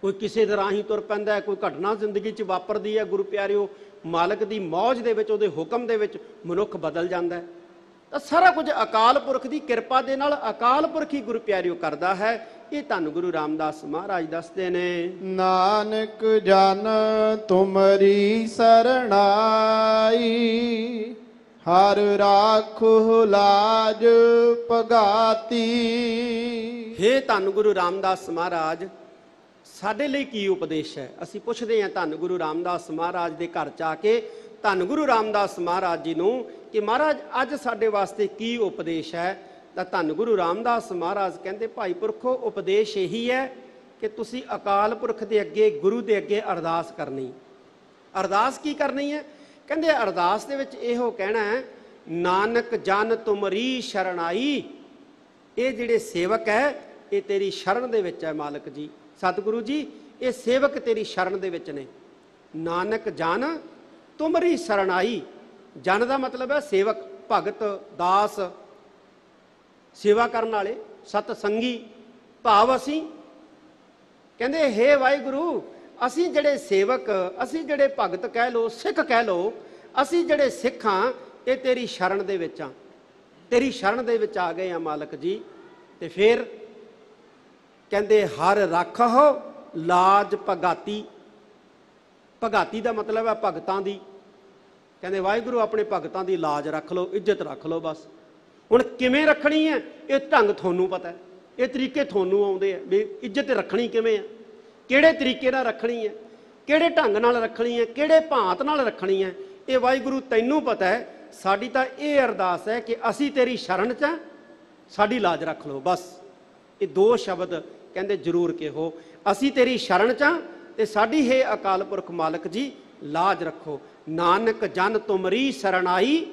ਕੋਈ ਕਿਸੇ ਦੇ ਰਾਹੀਂ ਤੁਰ ਪੈਂਦਾ, ਕੋਈ ਘਟਨਾ ਜ਼ਿੰਦਗੀ 'ਚ ਵਾਪਰਦੀ ਹੈ ਗੁਰੂ ਪਿਆਰਿਓ, ਮਾਲਕ ਦੀ ਮੌਜ ਦੇ ਵਿੱਚ, ਉਹਦੇ ਹੁਕਮ ਦੇ ਵਿੱਚ ਮਨੁੱਖ ਬਦਲ ਜਾਂਦਾ ਹੈ। ਤਾਂ ਸਾਰਾ ਕੁਝ ਅਕਾਲ ਪੁਰਖ ਦੀ ਕਿਰਪਾ ਦੇ ਨਾਲ ਅਕਾਲ ਪੁਰਖ ਹੀ ਗੁਰੂ ਪਿਆਰਿਓ ਕਰਦਾ ਹੈ। ਇਹ ਧੰਨ ਗੁਰੂ ਰਾਮਦਾਸ ਮਹਾਰਾਜ ਦੱਸਦੇ ਨੇ। ਨਾਨਕ ਜਨ ਤੁਮਰੀ ਸਰਣਾਈ, ਹਰ ਰਾਖੁ ਲਾਜ ਪਗਾਤੀ। ਹੇ ਧੰਨ ਗੁਰੂ ਰਾਮਦਾਸ ਮਹਾਰਾਜ, ਸਾਡੇ ਲਈ ਕੀ ਉਪਦੇਸ਼ ਹੈ? ਅਸੀਂ ਪੁੱਛਦੇ ਹਾਂ ਧੰਨ ਗੁਰੂ ਰਾਮਦਾਸ ਮਹਾਰਾਜ ਦੇ ਘਰ ਚ ਆ ਕੇ ਧੰਨ ਗੁਰੂ ਰਾਮਦਾਸ ਮਹਾਰਾਜ ਜੀ ਨੂੰ ਕਿ ਮਹਾਰਾਜ ਅੱਜ ਸਾਡੇ ਵਾਸਤੇ ਕੀ ਉਪਦੇਸ਼ ਹੈ? ਤਾਂ ਧੰਨ ਗੁਰੂ ਰਾਮਦਾਸ ਮਹਾਰਾਜ ਕਹਿੰਦੇ, ਭਾਈ ਪੁਰਖੋ, ਉਪਦੇਸ਼ ਇਹੀ ਹੈ ਕਿ ਤੁਸੀਂ ਅਕਾਲ ਪੁਰਖ ਦੇ ਅੱਗੇ, ਗੁਰੂ ਦੇ ਅੱਗੇ ਅਰਦਾਸ ਕਰਨੀ। ਅਰਦਾਸ ਕੀ ਕਰਨੀ ਹੈ? ਕਹਿੰਦੇ ਅਰਦਾਸ ਦੇ ਵਿੱਚ ਇਹੋ ਕਹਿਣਾ ਹੈ, ਨਾਨਕ ਜਨ ਤੁਮਰੀ ਸ਼ਰਣਾਈ। ਇਹ ਜਿਹੜੇ ਸੇਵਕ ਹੈ ਇਹ ਤੇਰੀ ਸ਼ਰਨ ਦੇ ਵਿੱਚ ਹੈ ਮਾਲਕ ਜੀ। ਸਤਿਗੁਰੂ ਜੀ, ਇਹ ਸੇਵਕ ਤੇਰੀ ਸ਼ਰਨ ਦੇ ਵਿੱਚ ਨੇ। ਨਾਨਕ ਜਨ ਤੁਮਰੀ ਸ਼ਰਣਾਈ। ਜਨ ਦਾ ਮਤਲਬ ਹੈ ਸੇਵਕ, ਭਗਤ, ਦਾਸ, ਸੇਵਾ ਕਰਨ ਵਾਲੇ, ਸਤ ਸੰਗੀ। ਭਾਵ ਅਸੀਂ ਕਹਿੰਦੇ, ਹੇ ਵਾਹਿਗੁਰੂ, ਅਸੀਂ ਜਿਹੜੇ ਸੇਵਕ, ਅਸੀਂ ਜਿਹੜੇ ਭਗਤ ਕਹਿ ਲਓ, ਸਿੱਖ ਕਹਿ ਲਓ, ਅਸੀਂ ਜਿਹੜੇ ਸਿੱਖ ਹਾਂ, ਇਹ ਤੇਰੀ ਸ਼ਰਨ ਦੇ ਵਿੱਚ ਆ, ਤੇਰੀ ਸ਼ਰਨ ਦੇ ਵਿੱਚ ਆ ਗਏ ਆ ਮਾਲਕ ਜੀ। ਤੇ ਫਿਰ ਕਹਿੰਦੇ ਹਰ ਰੱਖੋ ਲਾਜ ਭਗਾਤੀ। ਭਗਾਤੀ ਦਾ ਮਤਲਬ ਹੈ ਭਗਤਾਂ ਦੀ। ਕਹਿੰਦੇ ਵਾਹਿਗੁਰੂ ਆਪਣੇ ਭਗਤਾਂ ਦੀ ਲਾਜ ਰੱਖ ਲਓ, ਇੱਜ਼ਤ ਰੱਖ ਲਓ ਬਸ। ਹੁਣ ਕਿਵੇਂ ਰੱਖਣੀ ਹੈ ਇਹ ਢੰਗ ਤੁਹਾਨੂੰ ਪਤਾ ਹੈ, ਇਹ ਤਰੀਕੇ ਤੁਹਾਨੂੰ ਆਉਂਦੇ ਆ ਵੀ ਇੱਜ਼ਤ ਰੱਖਣੀ ਕਿਵੇਂ ਆ, ਕਿਹੜੇ ਤਰੀਕੇ ਨਾਲ ਰੱਖਣੀ ਹੈ, ਕਿਹੜੇ ਢੰਗ ਨਾਲ ਰੱਖਣੀ ਹੈ, ਕਿਹੜੇ ਭਾਂਤ ਨਾਲ ਰੱਖਣੀ ਹੈ, ਇਹ ਵਾਹਿਗੁਰੂ ਤੈਨੂੰ ਪਤਾ ਹੈ। ਸਾਡੀ ਤਾਂ ਇਹ ਅਰਦਾਸ ਹੈ ਕਿ ਅਸੀਂ ਤੇਰੀ ਸ਼ਰਨ 'ਚ, ਸਾਡੀ ਲਾਜ ਰੱਖ ਲਓ ਬਸ। ਇਹ ਦੋ ਸ਼ਬਦ ਕਹਿੰਦੇ ਜ਼ਰੂਰ ਕਹੋ, ਅਸੀਂ ਤੇਰੀ ਸ਼ਰਨ 'ਚ ਤੇ ਸਾਡੀ ਹੈ ਅਕਾਲ ਪੁਰਖ ਮਾਲਕ ਜੀ ਲਾਜ ਰੱਖੋ। ਨਾਨਕ ਜਨ ਤੁਮਰੀ ਸਰਣਾਈ,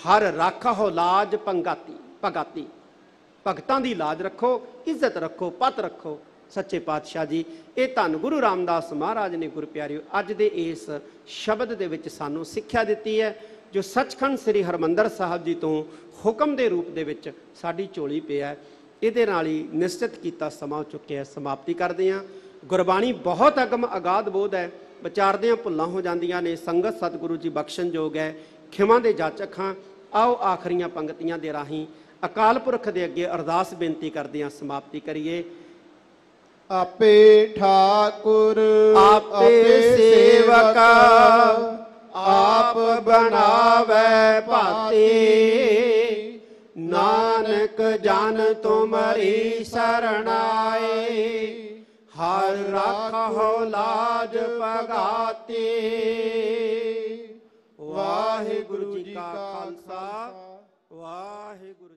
ਹਰ ਰਾਖੋ ਲਾਜ ਭਗਾਤੀ। ਭਗਤਾਂ ਦੀ ਲਾਜ ਰੱਖੋ, ਇੱਜ਼ਤ ਰੱਖੋ, ਪਤ ਰੱਖੋ। ਸੱਚੇ ਪਾਤਸ਼ਾਹ ਜੀ, ਇਹ ਧੰਨ ਗੁਰੂ ਰਾਮਦਾਸ ਮਹਾਰਾਜ ਨੇ ਗੁਰੂ ਪਿਆਰਿਓ ਅੱਜ ਦੇ ਇਸ ਸ਼ਬਦ ਦੇ ਵਿੱਚ ਸਾਨੂੰ ਸਿੱਖਿਆ ਦਿੱਤੀ ਹੈ, ਜੋ ਸੱਚਖੰਡ ਸ੍ਰੀ ਹਰਿਮੰਦਰ ਸਾਹਿਬ ਜੀ ਤੋਂ ਹੁਕਮ ਦੇ ਰੂਪ ਦੇ ਵਿੱਚ ਸਾਡੀ ਝੋਲੀ ਪਿਆ। ਇਹਦੇ ਨਾਲ ਹੀ ਨਿਸ਼ਚਿਤ ਕੀਤਾ ਸਮਾਂ ਹੋ ਚੁੱਕਿਆ, ਸਮਾਪਤੀ ਕਰਦੇ ਹਾਂ। ਗੁਰਬਾਣੀ ਬਹੁਤ ਅਗਮ ਅਗਾਧ ਬੋਧ ਹੈ, ਵਿਚਾਰਦਿਆਂ ਭੁੱਲਾਂ ਹੋ ਜਾਂਦੀਆਂ ਨੇ। ਸੰਗਤ ਸਤਿਗੁਰੂ ਜੀ ਬਖਸ਼ਣਯੋਗ ਹੈ, ਖਿਮਾ ਦੇ ਜਾਚਕ ਹਾਂ। ਆਓ ਆਖਰੀਆਂ ਪੰਕਤੀਆਂ ਦੇ ਰਾਹੀਂ ਅਕਾਲ ਪੁਰਖ ਦੇ ਅੱਗੇ ਅਰਦਾਸ ਬੇਨਤੀ ਕਰਦਿਆਂ ਸਮਾਪਤੀ ਕਰੀਏ। ਆਪੇ ਠਾਕੁਰ ਆਪੇ ਸੇਵਕ, ਆਪ ਬਣਾਵੈ ਭਾਤੀ। ਨਾਨਕ ਜਨ ਤੁਮਰੀ ਸਰਣਾਏ, ਹਰ ਰਾਖੋ ਲਾਜ ਭਗਾਤੀ। ਵਾਹਿਗੁਰੂ ਜੀ ਕਾ ਖਾਲਸਾ, ਵਾਹਿਗੁਰੂ।